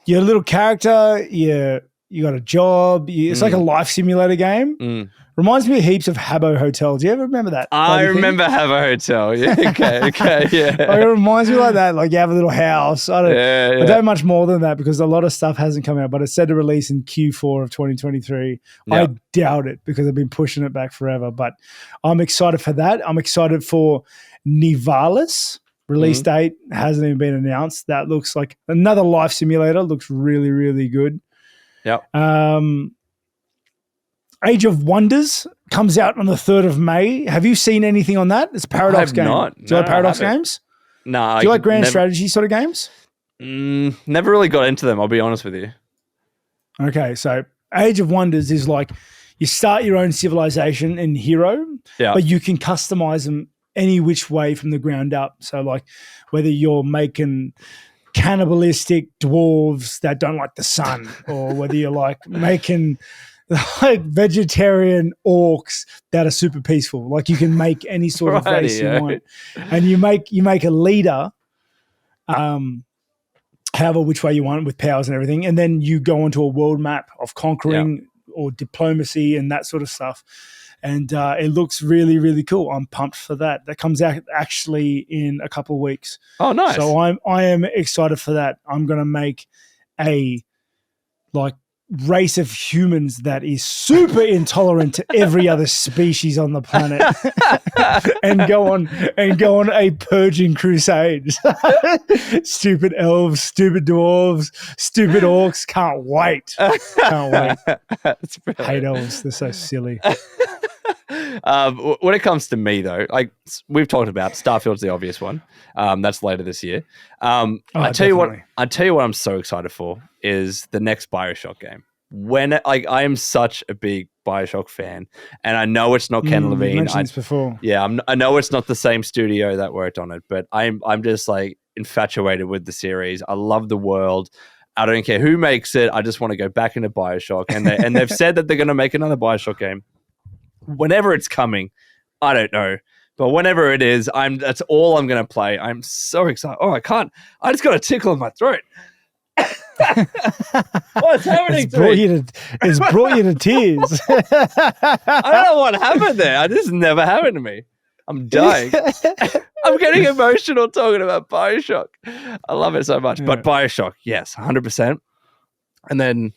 S2: you're a little character, you got a job. It's like a life simulator game. Reminds me heaps of Habbo Hotel. Do you ever remember that?
S1: I remember Habbo Hotel. Yeah, okay, yeah.
S2: Like, it reminds me like that. Like you have a little house. I don't know much more than that because a lot of stuff hasn't come out, but it's said to release in Q4 of 2023. Yep. I doubt it because I've been pushing it back forever, but I'm excited for that. I'm excited for Nivalis. Release date hasn't even been announced. That looks like another life simulator. Looks really, really good.
S1: Yeah.
S2: Age of Wonders comes out on the 3rd of May. Have you seen anything on that? It's a Paradox game.
S1: Not.
S2: Do you like Paradox games?
S1: No.
S2: Do you like grand strategy sort of games?
S1: Never really got into them, I'll be honest with you.
S2: Okay, so Age of Wonders is like you start your own civilization in Hero, but you can customize them any which way from the ground up. So like whether you're making cannibalistic dwarves that don't like the sun or whether you're like making like vegetarian orcs that are super peaceful. Like you can make any sort of race you want. And you make a leader however which way you want with powers and everything. And then you go onto a world map of conquering or diplomacy and that sort of stuff. And it looks really, really cool. I'm pumped for that. That comes out actually in a couple of weeks.
S1: Oh, nice.
S2: So I am excited for that. I'm going to make a like race of humans that is super intolerant to every other species on the planet and go on a purging crusade. Stupid elves, stupid dwarves, stupid orcs. Can't wait.
S1: That's
S2: hate elves. They're so silly.
S1: When it comes to me though, like we've talked about, Starfield's the obvious one. That's later this year. I tell you what I'm so excited for is the next BioShock game. I am such a big BioShock fan, and I know it's not Ken Levine.
S2: Mentioned this before.
S1: Yeah, I know it's not the same studio that worked on it, but I'm just like infatuated with the series. I love the world. I don't care who makes it. I just want to go back into BioShock, and they've said that they're going to make another BioShock game. Whenever it's coming, I don't know. But whenever it is, that's all I'm going to play. I'm so excited. Oh, I just got a tickle in my throat. What's happening
S2: It's brought you to tears.
S1: I don't know what happened there. This never happened to me. I'm dying. I'm getting emotional talking about BioShock. I love it so much. Yeah. But BioShock, yes, 100%. And then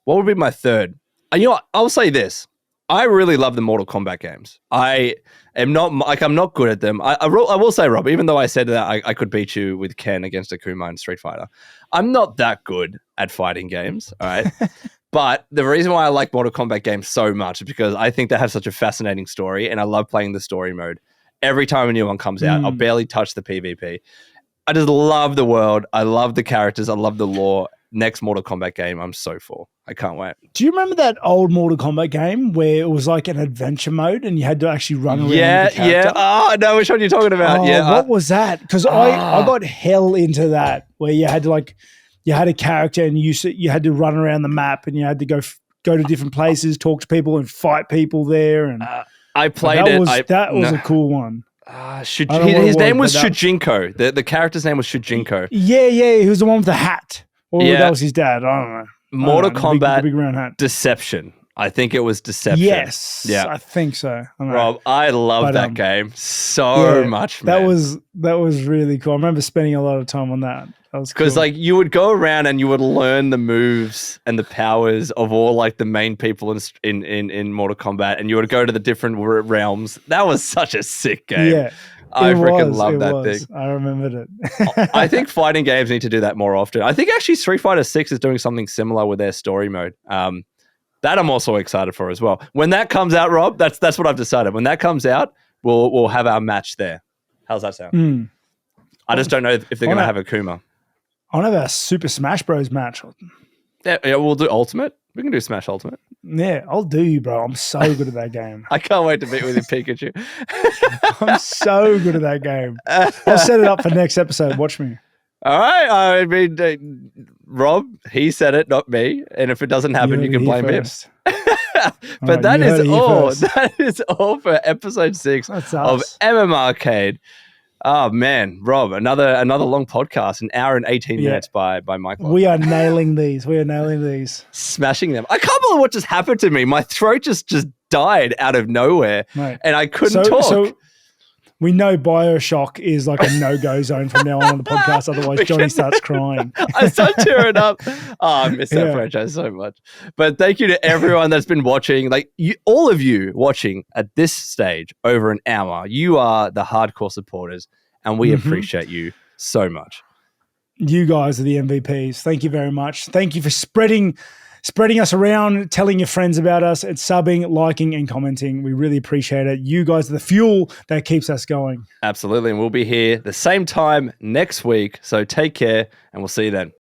S1: what would be my third? And you know what? I'll say this. I really love the Mortal Kombat games. I am not I'm not good at them. I will say, Rob, even though I said that I could beat you with Ken against Akuma in Street Fighter, I'm not that good at fighting games. All right. But the reason why I like Mortal Kombat games so much is because I think they have such a fascinating story, and I love playing the story mode. Every time a new one comes out, I'll barely touch the PvP. I just love the world. I love the characters. I love the lore. next Mortal Kombat game, I'm so for. I can't wait.
S2: Do you remember that old Mortal Kombat game where it was like an adventure mode and you had to actually run around?
S1: Yeah. Oh, I know which one you're talking about.
S2: What was that? Because I got hell into that where you had to you had a character and you had to run around the map and you had to go to different places, talk to people and fight people there. And
S1: I played it.
S2: That was a cool one.
S1: His name was Shujinko. The character's name was Shujinko.
S2: Yeah. He was the one with the hat. Or that was his dad. I don't know.
S1: Mortal Kombat
S2: the big round hat.
S1: Deception. I think it was Deception.
S2: Yes. Yeah. I think so.
S1: Rob, I love that game so much, man.
S2: That was really cool. I remember spending a lot of time on that.
S1: Because
S2: cool.
S1: you would go around and you would learn the moves and the powers of all the main people in Mortal Kombat, and you would go to the different realms. That was such a sick game. Yeah. I freaking love that thing.
S2: I remembered it.
S1: I think fighting games need to do that more often. I think actually Street Fighter 6 is doing something similar with their story mode. That I'm also excited for as well. When that comes out, Rob, that's what I've decided. When that comes out, we'll have our match there. How's that sound? I just don't know if they're going to have a Kuma.
S2: I want to have a Super Smash Bros match.
S1: Yeah, we'll do Ultimate. We can do Smash Ultimate.
S2: Yeah, I'll do you, bro. I'm so good at that game.
S1: I can't wait to beat with you, Pikachu.
S2: I'm so good at that game. I'll set it up for next episode. Watch me.
S1: All right. I mean, Rob, he said it, not me. And if it doesn't happen, you can blame him. But that is all. That is all for episode 6 of MMArcade. Oh man, Rob, another long podcast, an hour and 18 minutes by Mike.
S2: We are nailing these.
S1: Smashing them. I can't believe what just happened to me. My throat just died out of nowhere, and I couldn't talk. So
S2: we know Bioshock is like a no-go zone from now on the podcast. Otherwise, Jonny starts crying.
S1: I start tearing up. Oh, I miss that franchise so much. But thank you to everyone that's been watching. All of you watching at this stage over an hour. You are the hardcore supporters, and we appreciate you so much.
S2: You guys are the MVPs. Thank you very much. Thank you for spreading us around, telling your friends about us, and subbing, liking, and commenting. We really appreciate it. You guys are the fuel that keeps us going.
S1: Absolutely. And we'll be here the same time next week. So take care, and we'll see you then.